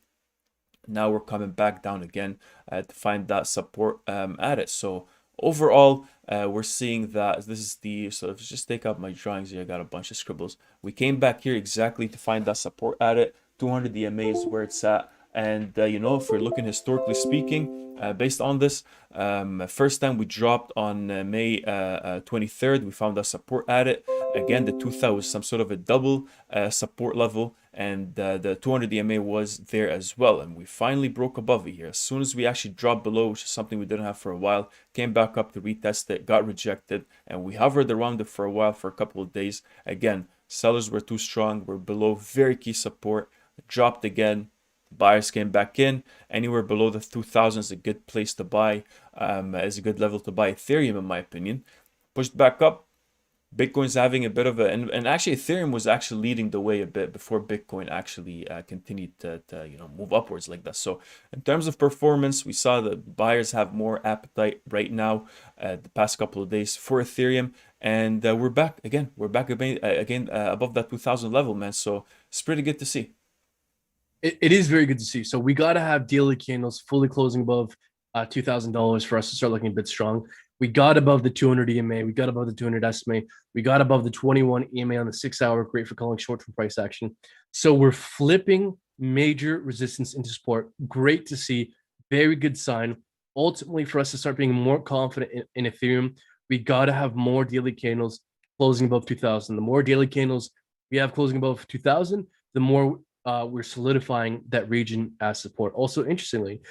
now we're coming back down again to find that support at it. So overall, we're seeing that this is the, so let's just take out my drawings here. I got a bunch of scribbles. We came back here exactly to find that support at it. 200 EMA is where it's at. And, if we're looking historically speaking, based on this, first time we dropped on May 23rd, we found that support at it. Again, the 2000 was some sort of a double support level, and the 200 EMA was there as well. And we finally broke above it here. As soon as we actually dropped below, which is something we didn't have for a while, came back up to retest it, got rejected, and we hovered around it for a while, for a couple of days. Again, sellers were too strong, we're below very key support, dropped again. Buyers came back in. Anywhere below the 2000 is a good place to buy, is a good level to buy Ethereum, in my opinion. Pushed back up. Bitcoin's having a bit of a, and actually Ethereum was actually leading the way a bit before Bitcoin actually continued to move upwards like that. So in terms of performance, we saw that buyers have more appetite right now the past couple of days for Ethereum, and we're back again. We're back again above that 2000 level, man. So it's pretty good to see. It is very good to see. So we got to have daily candles fully closing above $2,000 for us to start looking a bit strong. We got above the 200 EMA. We got above the 200 SMA. We got above the 21 EMA on the 6-hour. Great for calling short-term price action. So we're flipping major resistance into support. Great to see. Very good sign. Ultimately, for us to start being more confident in Ethereum, we got to have more daily candles closing above 2,000. The more daily candles we have closing above 2,000, the more we're solidifying that region as support. Also, interestingly,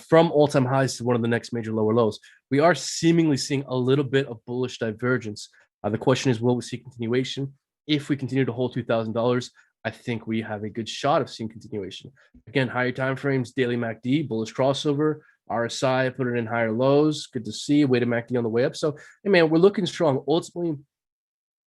from all-time highs to one of the next major lower lows, we are seemingly seeing a little bit of bullish divergence. The question is, will we see continuation? If we continue to hold $2,000, I think we have a good shot of seeing continuation. Again, higher time frames, daily MACD, bullish crossover, RSI, put it in higher lows. Good to see. Weighted MACD on the way up. So, hey, man, we're looking strong. Ultimately,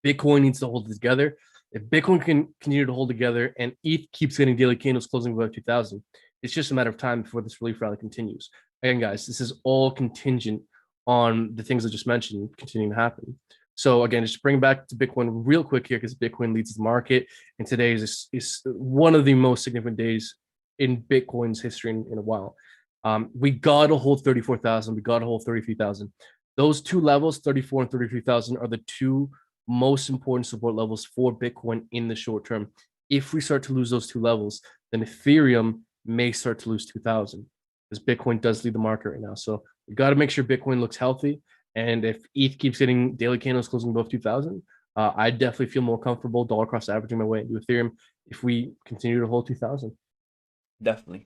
Bitcoin needs to hold it together. If Bitcoin can continue to hold together and ETH keeps getting daily candles closing above 2,000, it's just a matter of time before this relief rally continues. Again, guys, this is all contingent on the things I just mentioned continuing to happen. So again, just bring back to Bitcoin real quick here, because Bitcoin leads the market, and today is one of the most significant days in Bitcoin's history in a while. We got to hold 34,000. We got to hold 33,000. Those two levels, 34 and 33,000, are the two most important support levels for Bitcoin in the short term. If we start to lose those two levels, then Ethereum may start to lose 2,000, because Bitcoin does lead the market right now. So we got to make sure Bitcoin looks healthy. And if ETH keeps getting daily candles closing above 2,000, I definitely feel more comfortable dollar cost averaging my way into Ethereum if we continue to hold 2,000. Definitely,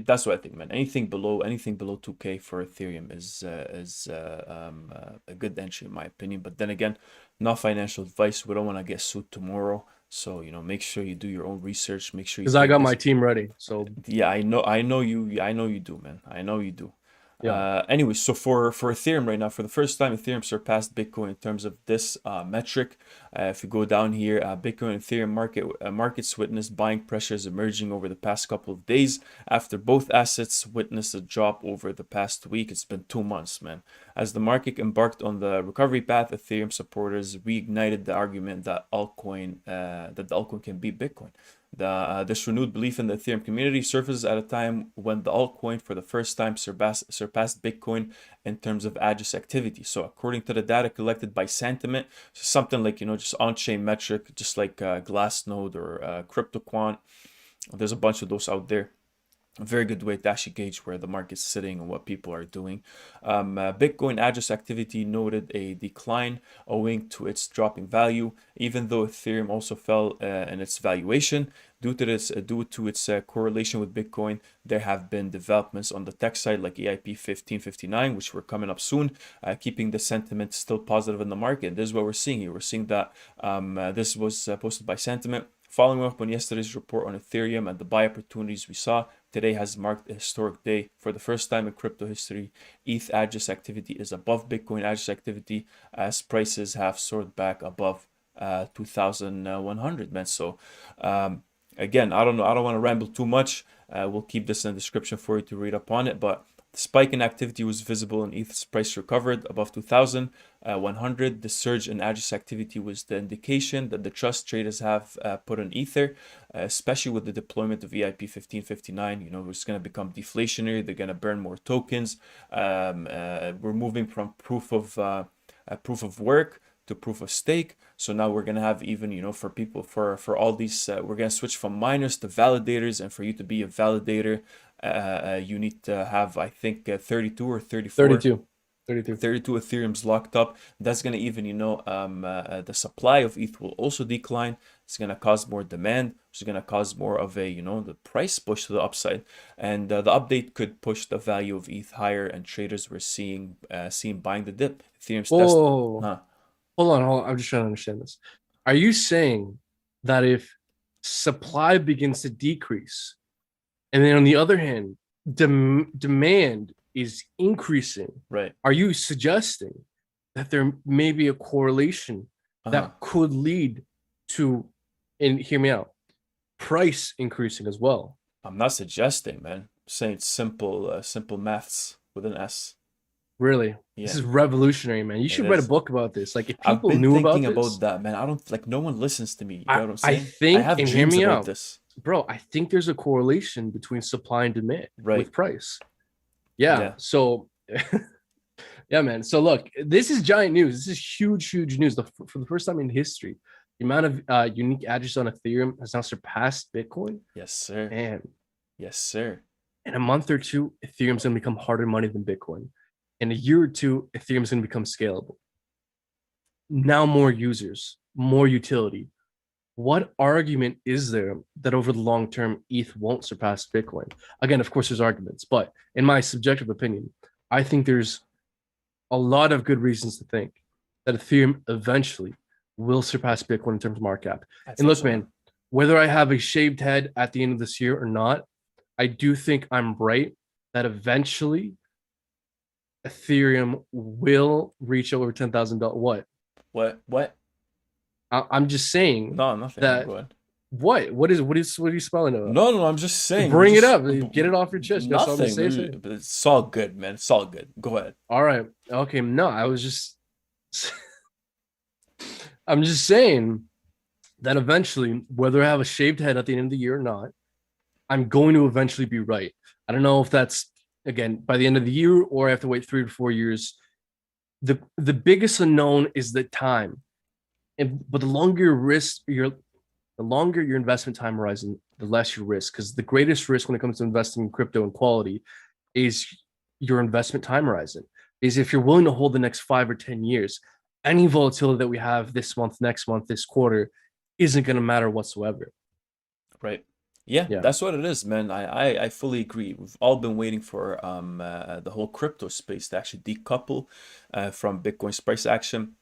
that's what I think, man. Anything below 2K for Ethereum is a good entry in my opinion. But then again, not financial advice. We don't want to get sued tomorrow, so make sure you do your own research. Make sure you, because I got my team ready. So yeah, I know you do, man. I know you do. yeah. Anyway, so for Ethereum right now, for the first time, Ethereum surpassed Bitcoin in terms of this metric. If you go down here, Bitcoin and Ethereum markets witnessed buying pressures emerging over the past couple of days after both assets witnessed a drop over the past week. It's been 2 months, man. As the market embarked on the recovery path, Ethereum supporters reignited the argument that the altcoin can beat Bitcoin. This renewed belief in the Ethereum community surfaces at a time when the altcoin for the first time surpassed Bitcoin in terms of address activity. So according to the data collected by Sentiment, something like just on-chain metric, just like Glassnode or CryptoQuant, There's a bunch of those out there. A very good way to actually gauge where the market's sitting and what people are doing. Bitcoin address activity noted a decline owing to its dropping value, even though Ethereum also fell in its valuation. Due to its correlation with Bitcoin, there have been developments on the tech side like EIP 1559, which were coming up soon, keeping the sentiment still positive in the market. This is what we're seeing here. We're seeing that this was posted by Sentiment. Following up on yesterday's report on Ethereum and the buy opportunities we saw, today has marked a historic day. For the first time in crypto history, ETH address activity is above Bitcoin address activity as prices have soared back above 2,100, man. So again, I don't know. I don't want to ramble too much. We'll keep this in the description for you to read up on it. But the spike in activity was visible and ETH's price recovered above 2,100. The surge in address activity was the indication that the trust traders have put on Ether, especially with the deployment of EIP 1559. You know, it's going to become deflationary. They're going to burn more tokens. We're moving from proof of work to proof of stake. So now we're going to have even, you know, for people, for all these, we're going to switch from miners to validators. And for you to be a validator, you need to have, I think, 32 or 34. 32 Ethereum's locked up. That's going to even, you know, the supply of ETH will also decline. It's going to cause more demand. It's going to cause more of a, you know, the price push to the upside. And the update could push the value of ETH higher, and traders were seeing buying the dip. Ethereum's Whoa. Hold on. I'm just trying to understand this. Are you saying that if supply begins to decrease, and then on the other hand, demand is increasing, right? Are you suggesting that there may be a correlation that could lead to, and hear me out, price increasing as well? I'm not suggesting, man. I'm saying simple maths with an S. Really? Yeah. This is revolutionary, man. You should write a book about this. Like, if people knew about this, about that, man. I don't, like, no one listens to me. You know what I'm saying? I think, I have and dreams hear me about out, this. Bro, I think there's a correlation between supply and demand with price. Yeah. So, yeah, man. So look, this is giant news. This is huge news. For the first time in history, the amount of unique addresses on Ethereum has now surpassed Bitcoin. Yes, sir. And yes, sir. In a month or two, Ethereum's going to become harder money than Bitcoin. In a year or two, Ethereum's going to become scalable. Now more users, more utility. What argument is there that over the long term, ETH won't surpass Bitcoin? Again, of course, there's arguments, but in my subjective opinion, I think there's a lot of good reasons to think that Ethereum eventually will surpass Bitcoin in terms of market cap. And look, man, whether I have a shaved head at the end of this year or not, I do think I'm right that eventually Ethereum will reach over $10,000. What? I'm just saying. No, nothing. That, go ahead. What are you spelling about? No, I'm just saying. Bring it up. Get it off your chest. Nothing. It's all good, man. It's all good. Go ahead. All right. Okay. No, I'm just saying that eventually, whether I have a shaved head at the end of the year or not, I'm going to eventually be right. I don't know if that's, again, by the end of the year or I have to wait 3 to 4 years. The biggest unknown is the time. But the longer your investment time horizon, the less your risk. Because the greatest risk when it comes to investing in crypto and quality is your investment time horizon. Is if you're willing to hold the next 5 or 10 years, any volatility that we have this month, next month, this quarter isn't going to matter whatsoever. Right. Yeah, that's what it is, man. I fully agree. We've all been waiting for the whole crypto space to actually decouple from Bitcoin's price action.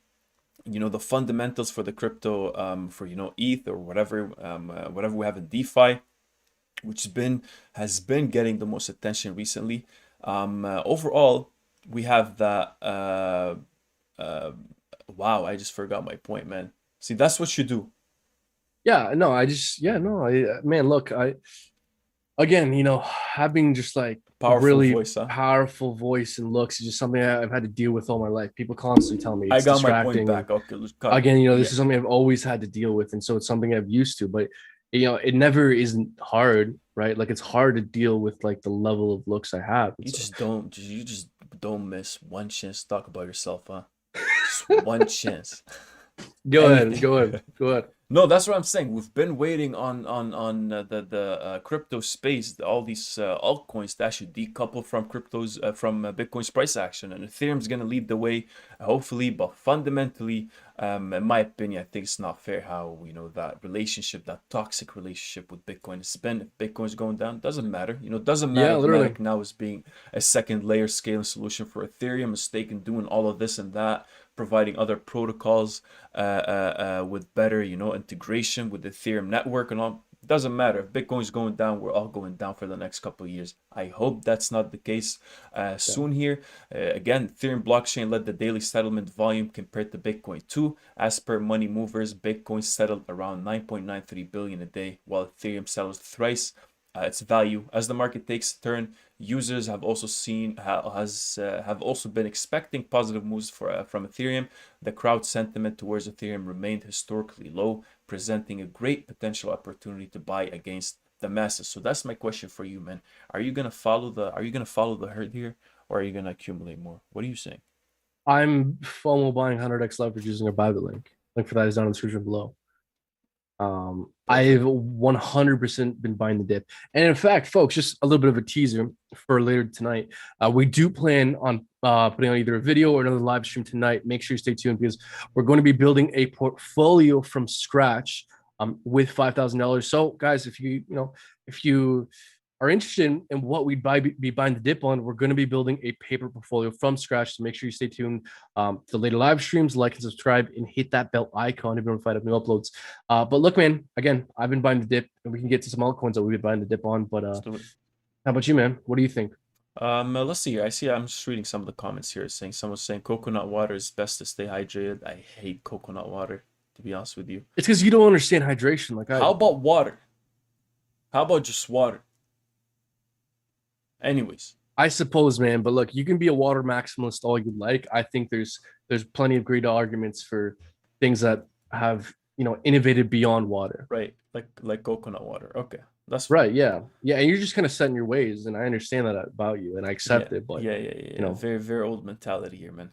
You know, the fundamentals for the crypto, for, you know, ETH or whatever we have in DeFi, which has been getting the most attention recently. Overall, we have that. Wow, I just forgot my point, man. See, that's what you do. Yeah, no, man, look, again, you know, having just like powerful voice and looks is just something I've had to deal with all my life. People constantly tell me it's distracting. My point back. Okay, again, you know, this is something I've always had to deal with, and so it's something I'm used to. But you know, it never isn't hard, right? Like, it's hard to deal with like the level of looks I have. You just don't miss one chance to talk about yourself, huh? Just one chance. Go ahead. No, that's what I'm saying. We've been waiting on the crypto space, all these altcoins to actually decouple from Bitcoin's price action, and Ethereum's gonna lead the way, hopefully. But fundamentally, in my opinion, I think it's not fair how that relationship, that toxic relationship with Bitcoin has been. If Bitcoin's going down, doesn't matter. It doesn't matter Yeah, if literally. Matic now is being a second layer scaling solution for Ethereum, mistaken doing all of this and that, providing other protocols with better, integration with the Ethereum network and all. Doesn't matter if Bitcoin's going down, we're all going down for the next couple of years. I hope that's not the case Yeah. soon here. Again, Ethereum blockchain led the daily settlement volume compared to Bitcoin too. As per money movers, Bitcoin settled around 9.93 billion a day, while Ethereum settles thrice its value. As the market takes a turn, users have also have also been expecting positive moves from Ethereum. The crowd sentiment towards Ethereum remained historically low, presenting a great potential opportunity to buy against the masses. So that's my question for you, man. Are you gonna follow the herd here, or are you gonna accumulate more? What are you saying? I'm FOMO buying 100x leverage using our bybit link. Link for that is down in the description below. I've Perfect. 100% been buying the dip. And in fact, folks, just a little bit of a teaser for later tonight. We do plan on putting on either a video or another live stream tonight. Make sure you stay tuned because we're going to be building a portfolio from scratch with $5,000. So, guys, if you are interested in what we'd be buying the dip on, we're going to be building a paper portfolio from scratch. So make sure you stay tuned to the later live streams, like and subscribe, and hit that bell icon if you want to find out new uploads. But look, man, again, I've been buying the dip, and we can get to some altcoins that we've been buying the dip on. But Let's do it. how about you, man? What do you think? Let's see here. I'm just reading some of the comments here. Someone's saying coconut water is best to stay hydrated. I hate coconut water, to be honest with you. It's because you don't understand hydration like I How do. about water? How about just water? Anyways, I suppose, man. But look, you can be a water maximalist all you like. I think there's plenty of great arguments for things that have innovated beyond water. right, like coconut water. Okay, that's fine. Right. Yeah. Yeah. And you're just kind of set in your ways. And I understand that about you and I Yeah, accept it. But, yeah, yeah, yeah, you yeah. know, Very, very old mentality here, man.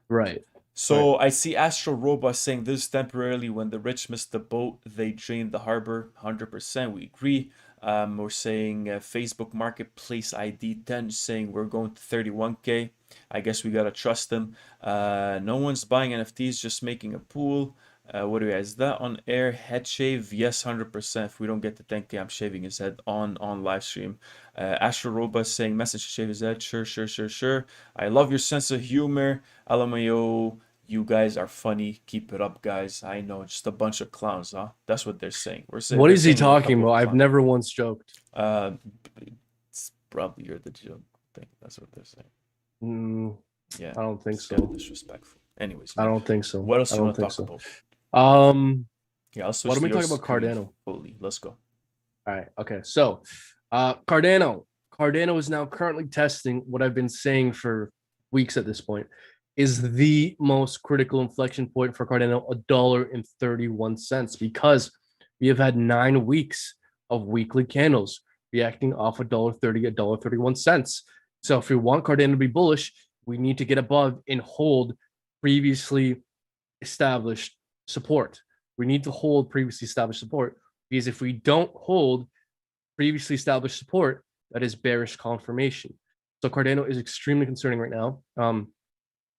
right. Right. So I see Astro Robot saying this is temporarily when the rich missed the boat, they drained the harbor. 100%, we agree. We're saying Facebook Marketplace ID 10 saying we're going to 31K. I guess we gotta trust them. No one's buying NFTs, just making a pool. What do we have? Is that on air? Head shave? Yes, 100%. If we don't get to 10K, I'm shaving his head on live stream. Astro Robot saying message to shave his head. Sure, sure, sure, sure. I love your sense of humor. LMAO. You guys are funny. Keep it up, guys. I know, just a bunch of clowns, huh? That's what they're saying. What They're is he saying we're a talking couple about? of I've clowns. never once joked. Uh, it's probably you're the joke thing. That's what they're saying. Mm, Yeah, I don't think it's kind of so. disrespectful. Anyways, I man, don't think so. what else I you don't want to think talk so. about? Yeah, I'll Why switch don't to we your talk about screen Cardano? fully. Let's go. All right. Okay. So, Cardano. Cardano is now currently testing what I've been saying for weeks at this point is the most critical inflection point for Cardano, $1.31, because we have had 9 weeks of weekly candles reacting off $1.30, $1.31. So if we want Cardano to be bullish, we need to get above and hold previously established support. We need to hold previously established support because if we don't hold previously established support, that is bearish confirmation. So Cardano is extremely concerning right now.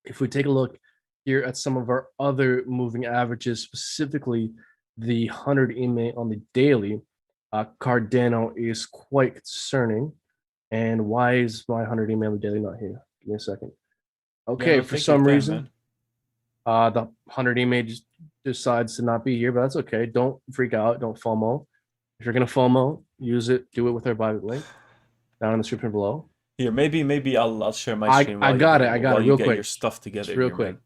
If we take a look here at some of our other moving averages, specifically the 100 EMA on the daily, Cardano is quite concerning. And why is my 100 EMA on the daily not here? Give me a second. Yeah, Okay, no, for take your some time, reason, man. the 100 EMA just decides to not be here, but that's okay. Don't freak out. Don't FOMO. If you're gonna FOMO, use it. Do it with our private link down in the description below. Here, maybe I'll share my I screen I got it. I got it. while you Real get your quick. stuff Just together real here, quick. man.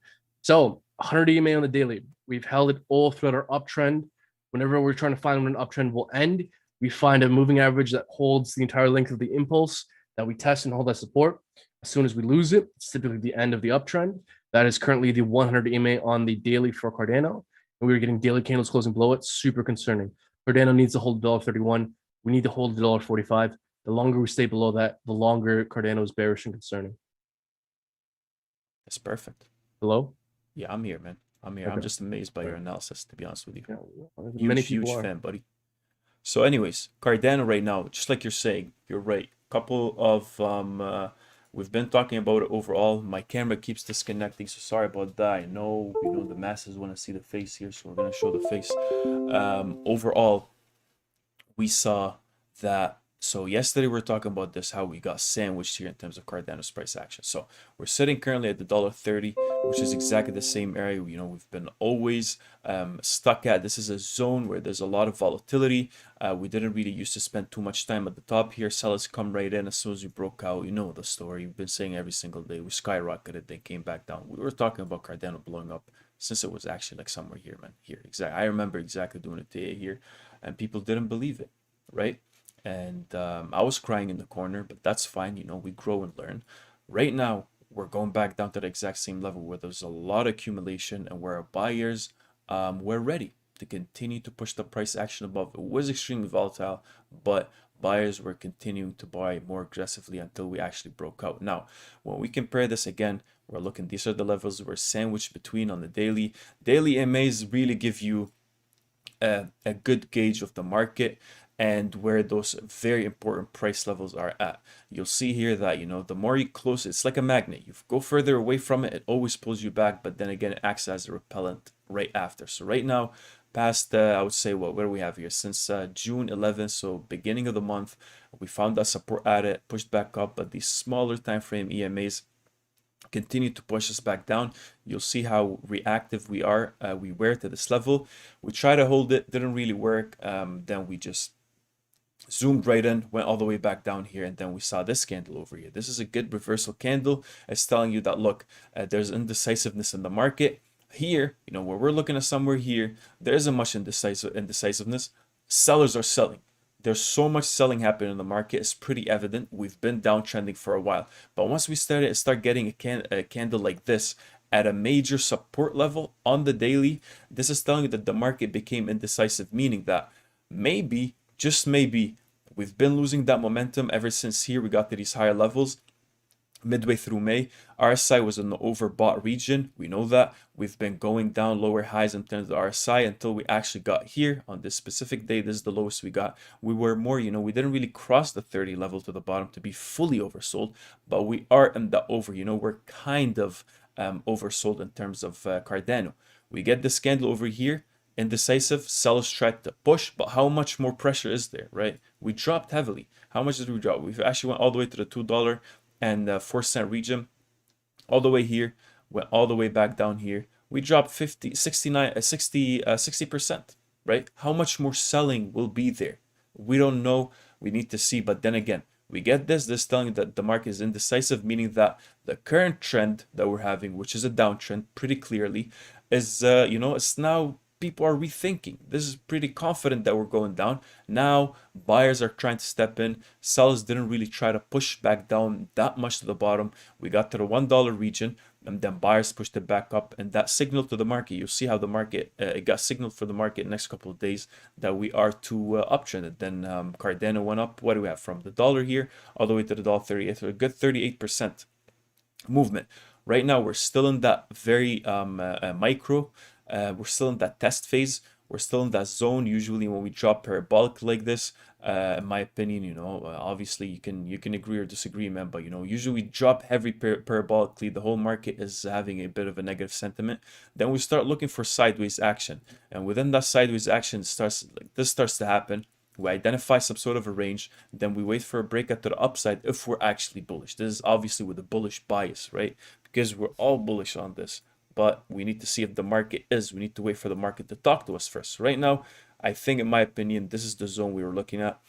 So 100 EMA on the daily. We've held it all throughout our uptrend. Whenever we're trying to find when an uptrend will end, we find a moving average that holds the entire length of the impulse that we test and hold that support. As soon as we lose it, it's typically the end of the uptrend. That is currently the 100 EMA on the daily for Cardano. And we were getting daily candles closing below it. Super concerning. Cardano needs to hold $1.31. We need to hold $1.45. The longer we stay below that, the longer Cardano is bearish and concerning. That's perfect. Hello? Yeah, I'm here, man. I'm here. I'm Okay. just amazed by your Right. analysis, to be honest with you. Yeah, well, many Huge, people huge are. fan, buddy. So, anyways, Cardano right now, just like you're saying, you're right. Couple of we've been talking about it overall. My camera keeps disconnecting, so sorry about that. I know, the masses want to see the face here, so we're gonna show the face. Overall, we saw that. So yesterday we were talking about this, how we got sandwiched here in terms of Cardano's price action. So we're sitting currently at the $1.30, which is exactly the same area we've been always stuck at. This is a zone where there's a lot of volatility. We didn't really used to spend too much time at the top here. Sellers come right in as soon as we broke out. You know the story. We've been saying every single day. We skyrocketed, they came back down. We were talking about Cardano blowing up since it was actually like somewhere here, man. Here, exactly. I remember exactly doing a TA here, and people didn't believe it, right? And I was crying in the corner, but that's fine. We grow and learn. Right now, we're going back down to the exact same level where there's a lot of accumulation and where our buyers were ready to continue to push the price action above. It was extremely volatile, but buyers were continuing to buy more aggressively until we actually broke out. Now, when we compare this again, we're looking, these are the levels we're sandwiched between on the daily. Daily MAs really give you a good gauge of the market and where those very important price levels are at. You'll see here that, the more you close, it's like a magnet. You go further away from it, it always pulls you back, but then again, it acts as a repellent right after. So right now, past, I would say, what do we have here? Since June 11th, so beginning of the month, we found that support at it, pushed back up, but these smaller time frame EMAs continue to push us back down. You'll see how reactive we were to this level. We tried to hold it, didn't really work. Then we just zoomed right in, went all the way back down here, and then we saw this candle over here. This is a good reversal candle. It's telling you that, look, there's indecisiveness in the market. Here, where we're looking at somewhere here, there isn't much indecisiveness. Sellers are selling. There's so much selling happening in the market. It's pretty evident. We've been downtrending for a while. But once we start getting a candle like this at a major support level on the daily, this is telling you that the market became indecisive, meaning that maybe, just maybe, we've been losing that momentum ever since here we got to these higher levels. Midway through May, RSI was in the overbought region. We know that. We've been going down lower highs in terms of the RSI until we actually got here on this specific day. This is the lowest we got. We were more, we didn't really cross the 30 level to the bottom to be fully oversold, but we are in the over. We're kind of oversold in terms of Cardano. We get this candle over here, indecisive, sellers tried to push, but how much more pressure is there, right? We dropped heavily. How much did we drop? We've actually went all the way to the $2 and 4 cent region, all the way here, went all the way back down here. We dropped 50, 69, 60%, right? How much more selling will be there? We don't know. We need to see. But then again, we get this telling you that the market is indecisive, meaning that the current trend that we're having, which is a downtrend pretty clearly, is, it's now people are rethinking. This is pretty confident that we're going down. Now, buyers are trying to step in. Sellers didn't really try to push back down that much to the bottom. We got to the $1 region, and then buyers pushed it back up, and that signaled to the market. You'll see how the market, it got signaled for the market next couple of days that we are to uptrend. Then Cardano went up. What do we have from the dollar here all the way to the $1.38? A good 38% movement. Right now, we're still in that very micro. We're still in that test phase. We're still in that zone. Usually, when we drop parabolic like this, in my opinion, obviously you can agree or disagree, man. But usually we drop heavy parabolically. The whole market is having a bit of a negative sentiment. Then we start looking for sideways action, and within that sideways action, starts to happen. We identify some sort of a range, then we wait for a breakout to the upside if we're actually bullish. This is obviously with a bullish bias, right? Because we're all bullish on this, but we need to see if the market is. We need to wait for the market to talk to us first. Right now, I think, in my opinion, this is the zone we were looking at.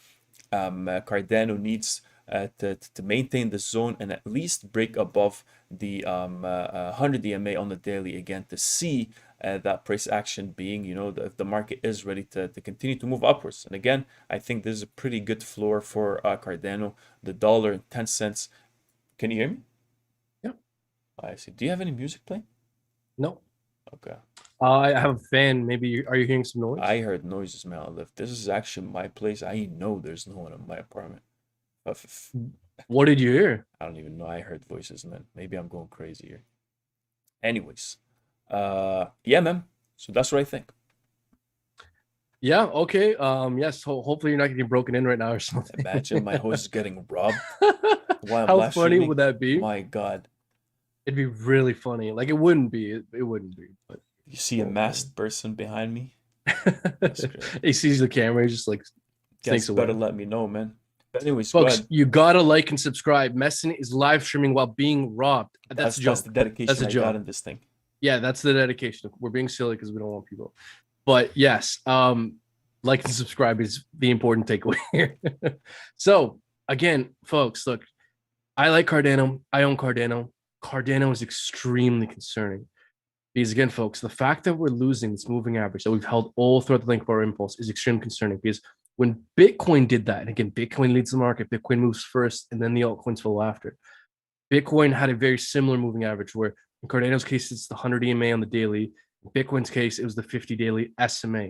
Cardano needs to maintain the zone and at least break above the 100 EMA on the daily again to see that price action being, if the market is ready to continue to move upwards. And again, I think this is a pretty good floor for Cardano. The dollar and 10 cents. Can you hear me? Yeah. I see. Do you have any music playing? No. Okay. I have a fan. Maybe are you hearing some noise? I heard noises, man. On the lift. This is actually my place. I know there's no one in my apartment. What did you hear? I don't even know. I heard voices, man. Maybe I'm going crazy here. Anyways, Yeah, man. So that's what I think. Yeah, okay. Yes, hopefully you're not getting broken in right now or something. Imagine my host is getting robbed while I'm How live funny streaming. would that be? My God. It'd be really funny. Like it wouldn't be. It wouldn't be, but You see a oh man. masked person behind me? That's great. He sees the camera, he just like Guys sneaks better away. let me know, man. But anyways, go Folks, ahead. you gotta like and subscribe. Messin is live streaming while being robbed. That's a That's the joke. That's dedication a I got joke. in this thing. Yeah, that's the dedication. We're being silly because we don't want people. But yes, like and subscribe is the important takeaway here. So again, folks, look, I like Cardano. I own Cardano. Cardano is extremely concerning. Because again, folks, the fact that we're losing this moving average that we've held all throughout the length of our impulse is extremely concerning. Because when Bitcoin did that, and again, Bitcoin leads the market, Bitcoin moves first, and then the altcoins follow after. Bitcoin had a very similar moving average where in Cardano's case, it's the 100 EMA on the daily. In Bitcoin's case, it was the 50 daily SMA.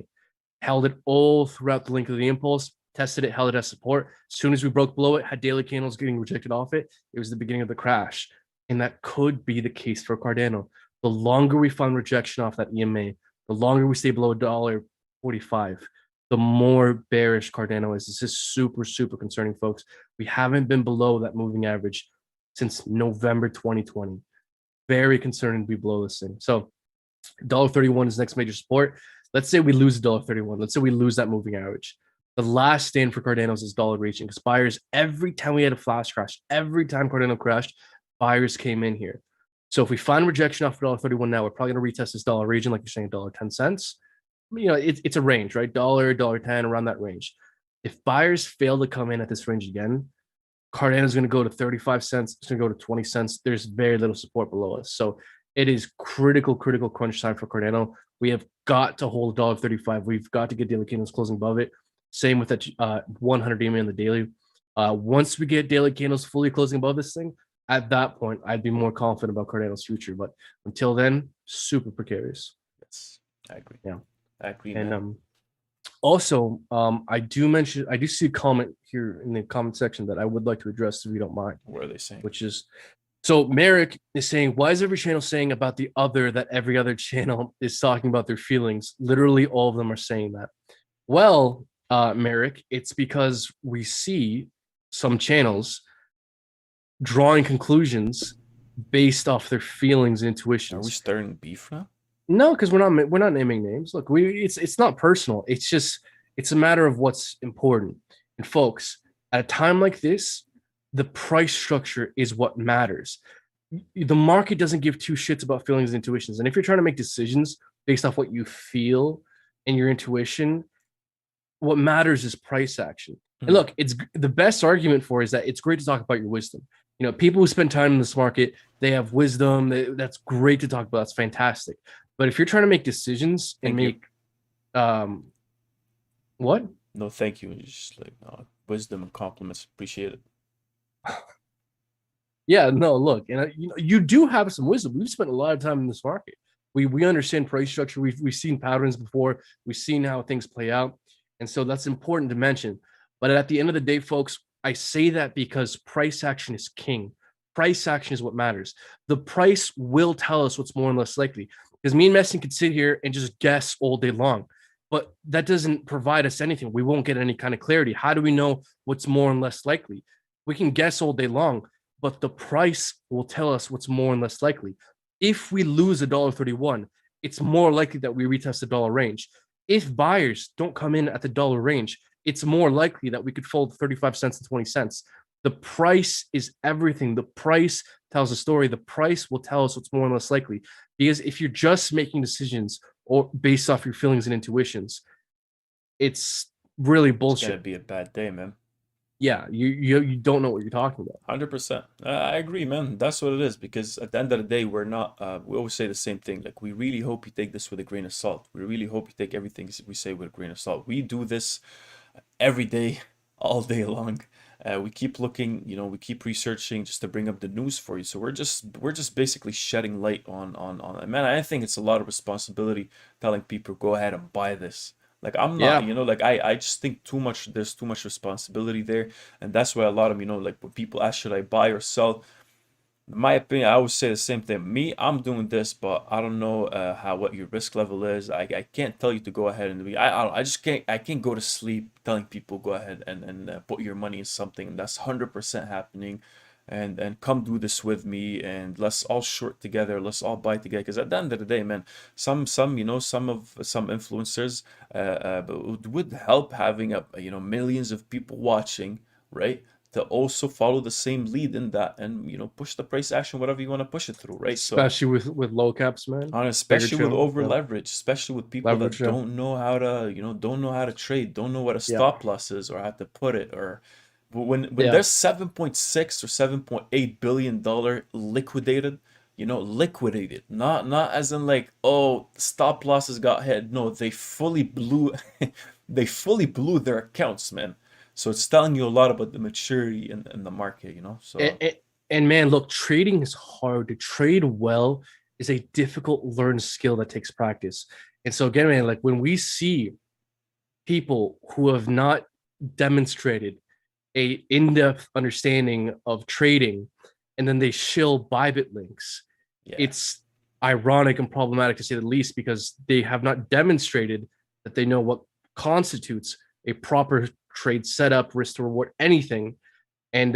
Held it all throughout the length of the impulse, tested it, held it as support. As soon as we broke below it, had daily candles getting rejected off it, it was the beginning of the crash. And that could be the case for Cardano. The longer we find rejection off that EMA, the longer we stay below $1.45, the more bearish Cardano is. This is super, super concerning, folks. We haven't been below that moving average since November 2020. Very concerning to be below this thing. So $1.31 is next major support. Let's say we lose $1.31. Let's say we lose that moving average. The last stand for Cardano's is dollar reaching because buyers, every time we had a flash crash, every time Cardano crashed, buyers came in here. So if we find rejection off $1.31 now, we're probably going to retest this dollar region, like you're saying, $1.10. You know, it's a range, right? $1.10, around that range. If buyers fail to come in at this range again, Cardano's going to go to 35 cents. It's going to go to 20 cents. There's very little support below us. So it is critical crunch time for Cardano. We have got to hold $1.35. We've got to get daily candles closing above it. Same with that 100 EMA on the daily. Once we get daily candles fully closing above this thing, at that point, I'd be more confident about Cardano's future. But until then, super precarious. Yes, I agree. Yeah. I agree, And man. also, I do see a comment here in the comment section that I would like to address if you don't mind, What are they saying? which is so Merrick is saying, why is every channel saying about the other that every other channel is talking about their feelings? Literally all of them are saying that. Well, Merrick, it's because we see some channels drawing conclusions based off their feelings and Are we intuitions. starting beef now? No, because we're not naming names. Look, it's not personal. It's just it's a matter of what's important. And folks, at a time like this, the price structure is what matters. The market doesn't give two shits about feelings and intuitions. And if you're trying to make decisions based off what you feel and your intuition, what matters is price action. And look, it's the best argument for is that it's great to talk about your wisdom. You know, people who spend time in this market, they have wisdom. That's great to talk about. That's fantastic. But if you're trying to make decisions and Thank you. make, what? No, thank you. It's just like no, wisdom and compliments. Appreciate it. Yeah, no, look, and you do have some wisdom. We've spent a lot of time in this market. We understand price structure. We've seen patterns before. We've seen how things play out, and so that's important to mention. But at the end of the day, folks, I say that because price action is king. Price action is what matters. The price will tell us what's more and less likely. Because me and Messi could sit here and just guess all day long, but that doesn't provide us anything. We won't get any kind of clarity. How do we know what's more and less likely? We can guess all day long, but the price will tell us what's more and less likely. If we lose $1.31, it's more likely that we retest the dollar range. If buyers don't come in at the dollar range, it's more likely that we could fold 35 cents and 20 cents. The price is everything. The price tells a story. The price will tell us what's more and less likely. Because if you're just making decisions or based off your feelings and intuitions, it's really It's gonna bullshit. be a bad day, man. Yeah, you don't know what you're talking about. 100%. I agree, man. That's what it is. Because at the end of the day, we're not. We always say the same thing. Like we really hope you take this with a grain of salt. We really hope you take everything we say with a grain of salt. We do this every day, all day long. We keep looking, you know, we keep researching just to bring up the news for you. So we're just basically shedding light on it. Man, I think it's a lot of responsibility telling people go ahead and buy this. Like I'm not, Yeah, you know, like I just think too much, there's too much responsibility there. And that's why a lot of, you know, like when people ask should I buy or sell, In my opinion, I always say the same thing. Me, I'm doing this, but I don't know what your risk level is. I can't tell you to go ahead and I just can't go to sleep telling people go ahead and put your money in something that's 100% happening, and come do this with me, and let's all short together, let's all buy together. Because at the end of the day, man, some influencers would help having millions of people watching, right? To also follow the same lead in that, and push the price action, whatever you want to push it through, right? So especially with low caps, man. and Bigger especially with channel. over Yeah. leverage, especially with people Leverage. that Yeah. don't know how to don't know how to trade, don't know what a Yeah. stop loss is or how to put it. Or when Yeah. there's 7.6 or 7.8 billion dollar liquidated, liquidated, not as in like, oh, stop losses got hit. No, they fully blew they fully blew their accounts, man. So it's telling you a lot about the maturity in the market, And, so and, and man, look, trading is hard. To trade well is a difficult learned skill that takes practice. And so again, man, like when we see people who have not demonstrated a in-depth understanding of trading and then they shill bybit links, yeah. it's ironic and problematic to say the least, because they have not demonstrated that they know what constitutes a proper trade setup, risk to reward, anything. And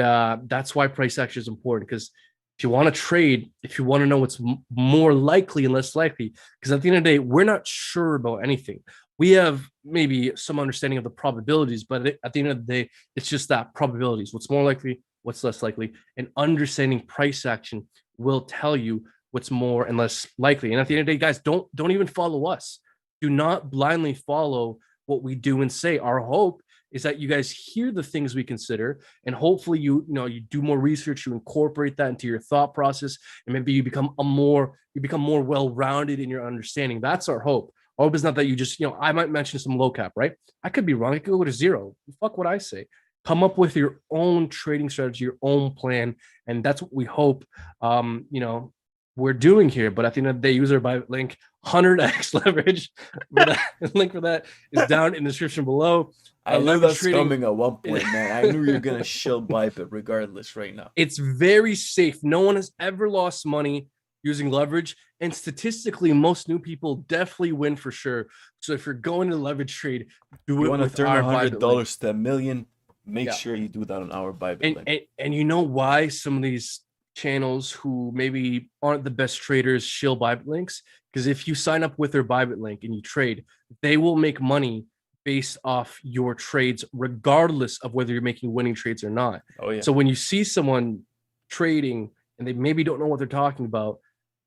that's why price action is important, because if you want to trade, if you want to know what's more likely and less likely, because at the end of the day, we're not sure about anything. We have maybe some understanding of the probabilities, but at the end of the day, it's just that probabilities. What's more likely, what's less likely, and understanding price action will tell you what's more and less likely. And at the end of the day, guys, don't even follow us. Do not blindly follow what we do and say. Our hope is that you guys hear the things we consider, and hopefully you do more research, you incorporate that into your thought process, and maybe you become more well-rounded in your understanding. That's our hope. Our hope is not that you just, I might mention some low cap, right? I could be wrong. I could go to zero. Fuck what I say. Come up with your own trading strategy, your own plan, and that's what we hope we're doing here. But at the end of the day, user by link 100x leverage. The link for that is down in the description below. I knew Leverage that's trading, coming at one point, man. I knew you're gonna shill bybit regardless right now. it's very safe. No one has ever lost money using leverage, and statistically, most new people definitely win for sure. So if you're going to leverage trade, do You it want to with turn our $100 Bybit link. to a million? Make Yeah, sure you do that on our bybit and, link. and you know why some of these channels who maybe aren't the best traders shill Bybit links? Because if you sign up with their Bybit link and you trade, they will make money based off your trades, regardless of whether you're making winning trades or not. Oh yeah. So when you see someone trading and they maybe don't know what they're talking about,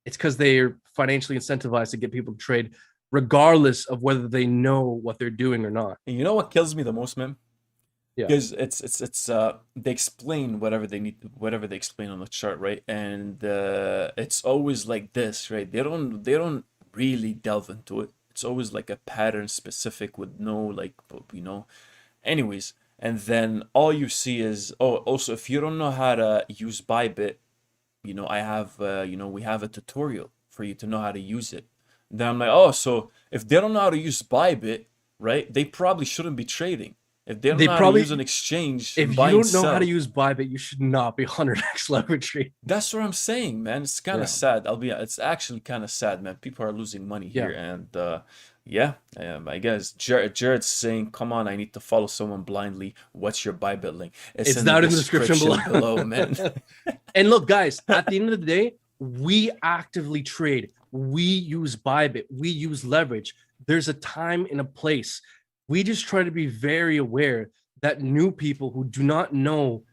it's because they're financially incentivized to get people to trade, regardless of whether they know what they're doing or not. And you know what kills me the most, man? Yeah. Because it's they explain whatever they need, whatever they explain on the chart, right? And it's always like this, right? They don't really delve into it. It's always like a pattern specific with no like, anyways. And then all you see is, oh, also if you don't know how to use bybit, I have we have a tutorial for you to know how to use it. Then I'm like, oh, so if they don't know how to use bybit, right, they probably shouldn't be trading. If they don't They know how to use probably, an exchange and if you buy and don't know how to sell, use Bybit, you should not be 100x leverage trading. that's what I'm saying, man. It's kind of Yeah. sad. It's actually kind of sad, man. People are losing money Yeah. here, and yeah, I guess Jared's saying, "Come on, I need to follow someone blindly. What's your Bybit link? It's down in the description below, man." And look, guys, at the end of the day, we actively trade. We use Bybit. We use leverage. There's a time and a place. We just try to be very aware that new people who do not know,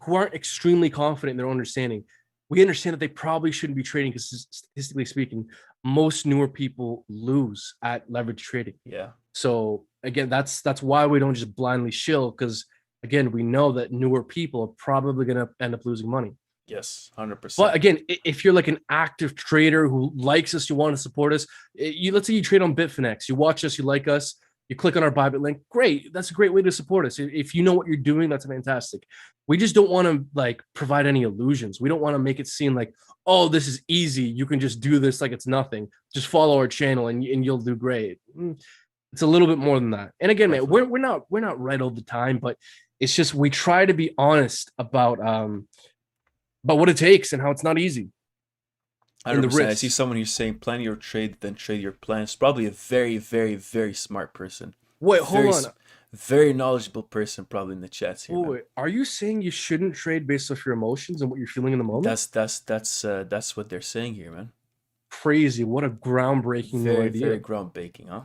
who aren't extremely confident in their understanding, we understand that they probably shouldn't be trading, because statistically speaking, most newer people lose at leverage trading. Yeah. So again, that's why we don't just blindly shill, because again, we know that newer people are probably going to end up losing money. Yes, But 100%. again, if you're like an active trader who likes us, you want to support us, let's say you trade on Bitfinex, you watch us, you like us, you click on our Bybit link, great. That's a great way to support us. If you know what you're doing, that's fantastic. We just don't want to like provide any illusions. We don't want to make it seem like, oh, this is easy. You can just do this like it's nothing. Just follow our channel and you'll do great. It's a little bit more than that. And again, man, Definitely. we're not right all the time, but it's just we try to be honest about but what it takes and how it's not easy and the 100%. I see risks. someone who's saying plan your trade, then trade your plan. It's probably a very, very, very smart person. Wait, hold Very, on. very knowledgeable person probably in the chats here, man. Wait, are you saying you shouldn't trade based off your emotions and what you're feeling in the moment? That's what they're saying here, man. Crazy. What a groundbreaking new Very, idea. very groundbreaking, huh?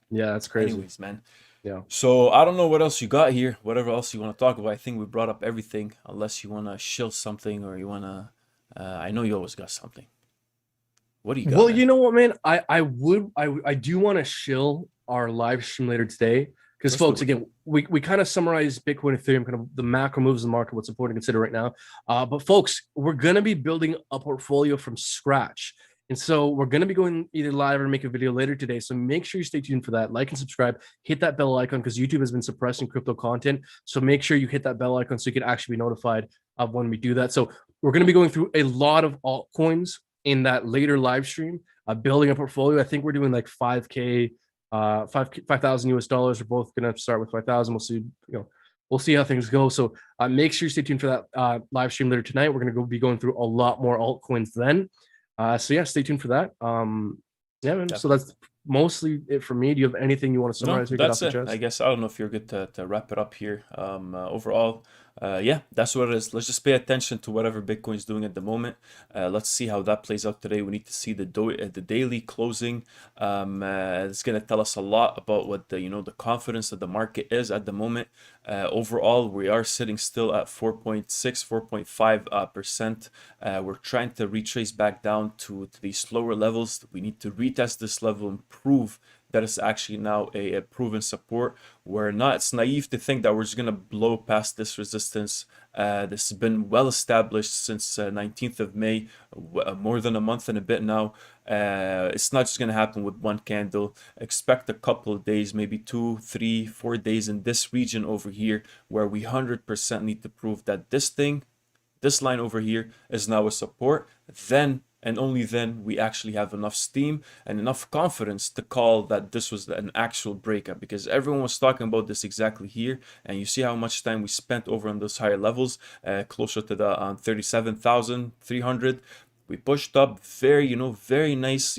Yeah, that's crazy. Anyways, man. Yeah. So I don't know what else you got here. Whatever else you want to talk about, I think we brought up everything. Unless you want to shill something or you want to. I know you always got something. What do you got? Well, man? you know what, man? I do want to shill our live stream later today because, Let's folks, do it. again, we kind of summarize Bitcoin, Ethereum, kind of the macro moves in the market, what's important to consider right now. But folks, we're gonna be building a portfolio from scratch, and so we're gonna be going either live or make a video later today. So make sure you stay tuned for that. Like and subscribe. Hit that bell icon because YouTube has been suppressing crypto content. So make sure you hit that bell icon so you can actually be notified of when we do that. So we're gonna be going through a lot of altcoins in that later live stream, building a portfolio. I think we're doing like 5K, 5,000 US dollars. We're both gonna start with 5,000. We'll see, we'll see how things go. So make sure you stay tuned for that live stream later tonight. We're gonna be going through a lot more altcoins then. So yeah, stay tuned for that. Yeah, man. So that's mostly it for me. Do you have anything you want to summarize? No, that's it. I guess I don't know if you're good to wrap it up here. Overall, yeah, that's what it is. Let's just pay attention to whatever Bitcoin is doing at the moment. Let's see how that plays out today. We need to see the daily closing. It's gonna tell us a lot about what the confidence of the market is at the moment. Overall, we are sitting still at 4.6, 4.5%. We're trying to retrace back down to these lower levels. We need to retest this level and prove that is actually now a proven support. It's naive to think that we're just gonna blow past this resistance. This has been well established since 19th of May, more than a month and a bit now. It's not just gonna happen with one candle. Expect a couple of days, maybe 2, 3, 4 days in this region over here, where we 100% need to prove that this line over here is now a support. Then and only then we actually have enough steam and enough confidence to call that this was an actual breakup, because everyone was talking about this exactly here, and you see how much time we spent over on those higher levels, closer to the 37,300. We pushed up very nice,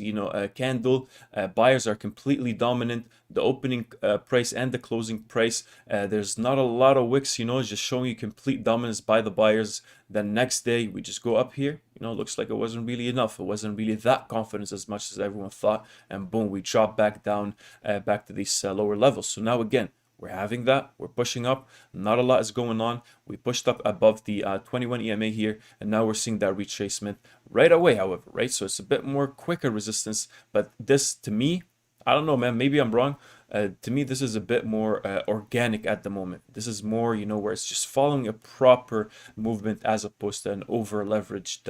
candle. Buyers are completely dominant. The opening price and the closing price, there's not a lot of wicks, it's just showing you complete dominance by the buyers. Then next day, we just go up here. Looks like it wasn't really enough. It wasn't really that confidence as much as everyone thought. And boom, we drop back down, back to these lower levels. So now again, we're having that. We're pushing up. Not a lot is going on. We pushed up above the 21 EMA here, and now we're seeing that retracement right away, however, right? So it's a bit more quicker resistance, but this, to me, I don't know, man, maybe I'm wrong. To me, this is a bit more organic at the moment. This is more, where it's just following a proper movement as opposed to an over-leveraged,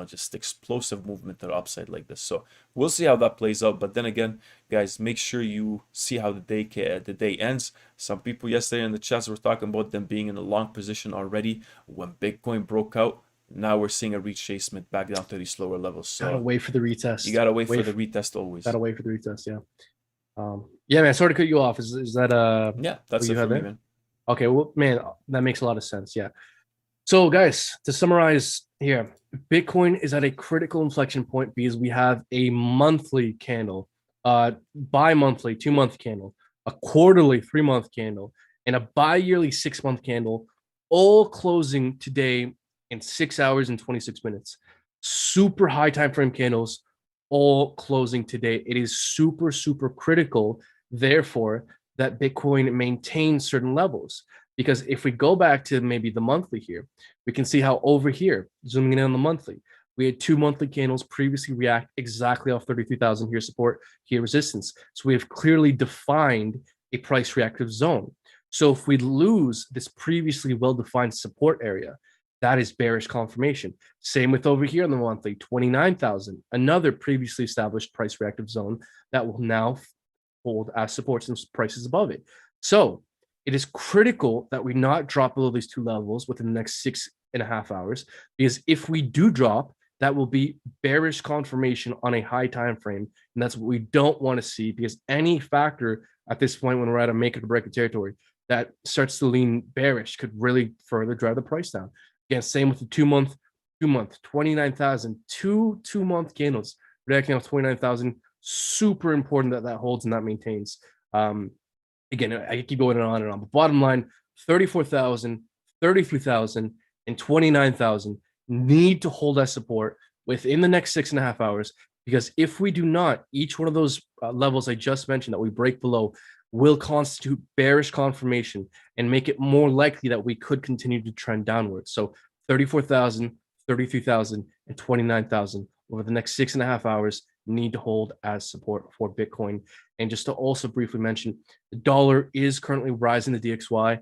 just explosive movement to the upside like this. So we'll see how that plays out. But then again, guys, make sure you see how the day ends. Some people yesterday in the chats were talking about them being in a long position already when Bitcoin broke out. Now we're seeing a retracement back down to these lower levels. So gotta wait for the retest. You gotta wait for the retest always. Gotta wait for the retest, yeah. Yeah, man. Sorry to cut you off. Is that yeah? That's it for me, man. Okay, well, man, that makes a lot of sense. Yeah. So, guys, to summarize here, Bitcoin is at a critical inflection point because we have a monthly candle, bi-monthly 2-month candle, a quarterly 3-month candle, and a bi-yearly 6-month candle, all closing today in 6 hours and 26 minutes. Super high time frame candles, all closing today. It is super, super critical, therefore, that Bitcoin maintains certain levels. Because if we go back to maybe the monthly here, we can see how over here, zooming in on the monthly, we had 2 monthly candles previously react exactly off 33,000 here support, here resistance. So we have clearly defined a price reactive zone. So if we lose this previously well-defined support area, that is bearish confirmation. Same with over here on the monthly, 29,000, another previously established price reactive zone that will now hold as supports and prices above it. So it is critical that we not drop below these two levels within the next 6.5 hours, because if we do drop, that will be bearish confirmation on a high time frame, and that's what we don't want to see, because any factor at this point when we're at a make it or break it territory that starts to lean bearish could really further drive the price down. Again, same with the 2 month, 29,000, two-month candles, reacting off 29,000. Super important that that holds and that maintains. Again, I keep going on and on. But bottom line, 34,000, 33,000, and 29,000 need to hold that support within the next 6.5 hours. Because if we do not, each one of those levels I just mentioned that we break below will constitute bearish confirmation and make it more likely that we could continue to trend downwards. So 34,000, 33,000, and 29,000 over the next 6.5 hours need to hold as support for Bitcoin. And just to also briefly mention, the dollar is currently rising the DXY.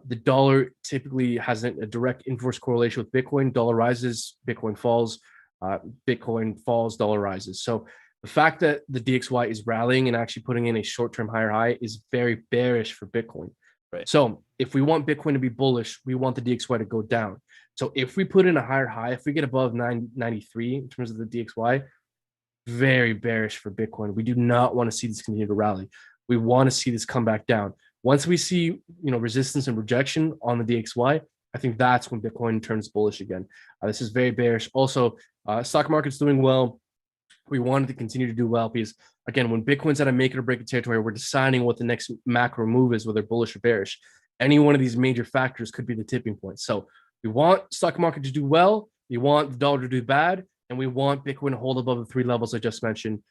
The dollar typically has a direct inverse correlation with Bitcoin. Dollar rises, Bitcoin falls. Bitcoin falls, dollar rises. So the fact that the DXY is rallying and actually putting in a short-term higher high is very bearish for Bitcoin. Right. So if we want Bitcoin to be bullish, we want the DXY to go down. So if we put in a higher high, if we get above 993 in terms of the DXY, very bearish for Bitcoin. We do not want to see this continue to rally. We want to see this come back down. Once we see, resistance and rejection on the DXY, I think that's when Bitcoin turns bullish again. This is very bearish. Also, stock market's doing well. We wanted to continue to do well because, again, when Bitcoin's at a make it or break it territory, we're deciding what the next macro move is, whether bullish or bearish. Any one of these major factors could be the tipping point. So we want stock market to do well. We want the dollar to do bad. And we want Bitcoin to hold above the three levels I just mentioned.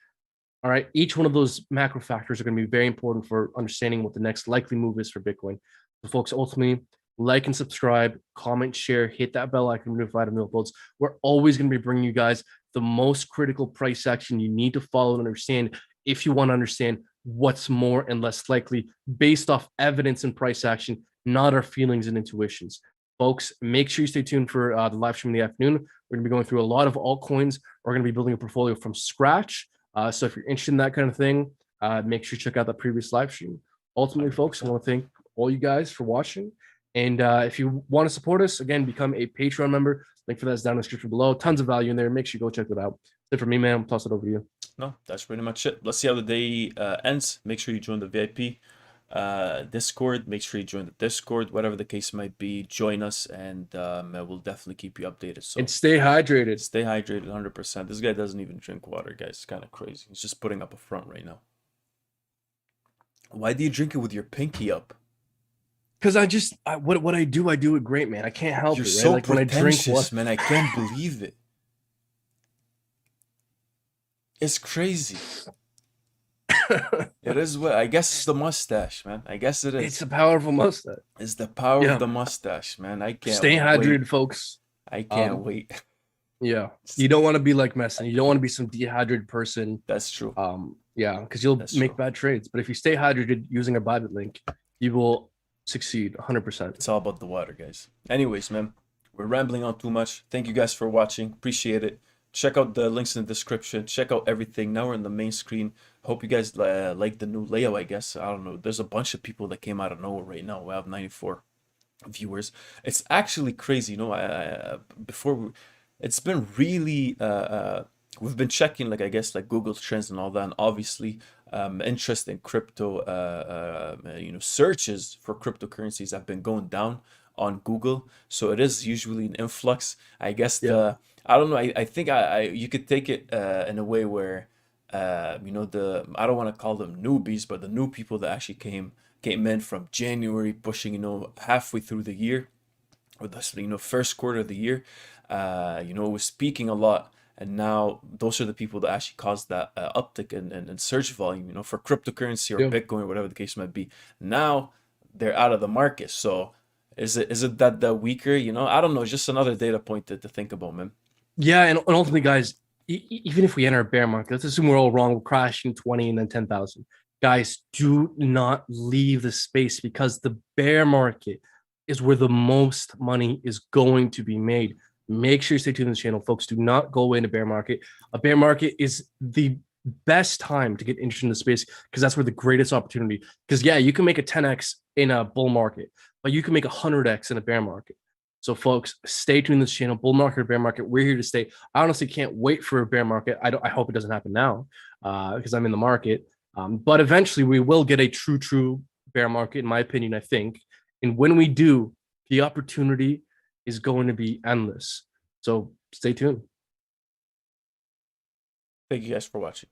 All right. Each one of those macro factors are going to be very important for understanding what the next likely move is for Bitcoin. So, folks, ultimately, like and subscribe, comment, share, hit that bell icon to be notified of new uploads. We're always going to be bringing you guys the most critical price action you need to follow and understand if you want to understand what's more and less likely based off evidence and price action, not our feelings and intuitions. Folks, make sure you stay tuned for the live stream in the afternoon. We're going to be going through a lot of altcoins. We're going to be building a portfolio from scratch. So if you're interested in that kind of thing, make sure you check out that previous live stream. Ultimately, folks, I want to thank all you guys for watching. And if you want to support us, again, become a Patreon member. Link for that is down in the description below. Tons of value in there. Make sure you go check that out. That's it for me, man. I'll toss it over to you. No, that's pretty much it. Let's see how the day ends. Make sure you join the VIP Discord. Make sure you join the Discord, whatever the case might be. Join us, and we'll definitely keep you updated. So and stay hydrated. Stay hydrated, 100%. This guy doesn't even drink water, guys. It's kind of crazy. He's just putting up a front right now. Why do you drink it with your pinky up? Because what I do it great, man. I can't help You're it. Right? so like when I drink what, man. I can't believe it. It's crazy. It is what I guess it's the mustache, man. I guess it is. It's a powerful mustache. It's the power of the mustache, man. I can't stay hydrated, wait. folks. I can't wait. Yeah, you don't want to be like Messi. You don't want to be some dehydrated person. That's true. Yeah, because you'll make bad trades. But if you stay hydrated using our bybit link, you will succeed 100%. It's all about the water, guys. Anyways, man, we're rambling on too much. Thank you guys for watching. Appreciate it. Check out the links in the description. Check out everything. Now we're on the main screen. Hope you guys like the new layout, I guess. I don't know. There's a bunch of people that came out of nowhere right now. We have 94 viewers. It's actually crazy. It's been really... we've been checking, I guess, Google Trends and all that. And obviously, interest in crypto, searches for cryptocurrencies have been going down on Google. So it is usually an influx. I guess I don't know. I think you could take it in a way where I don't want to call them newbies, but the new people that actually came in from January, pushing halfway through the year, or the first quarter of the year, was speaking a lot, and now those are the people that actually caused that uptick in search volume, for cryptocurrency or Bitcoin or whatever the case might be. Now they're out of the market. So is it that weaker? I don't know. It's just another data point to think about, man. Yeah, and ultimately, guys, even if we enter a bear market, let's assume we're all wrong. We're crashing 20 and then 10,000. Guys, do not leave the space, because the bear market is where the most money is going to be made. Make sure you stay tuned to the channel, folks. Do not go away in a bear market. A bear market is the best time to get interested in the space, because that's where the greatest opportunity. Because you can make a 10x in a bull market, but you can make 100x in a bear market. So, folks, stay tuned to this channel. Bull market or bear market, we're here to stay. I honestly can't wait for a bear market. I hope it doesn't happen now, because I'm in the market. But eventually, we will get a true bear market, in my opinion. I think, and when we do, the opportunity is going to be endless. So stay tuned. Thank you guys for watching.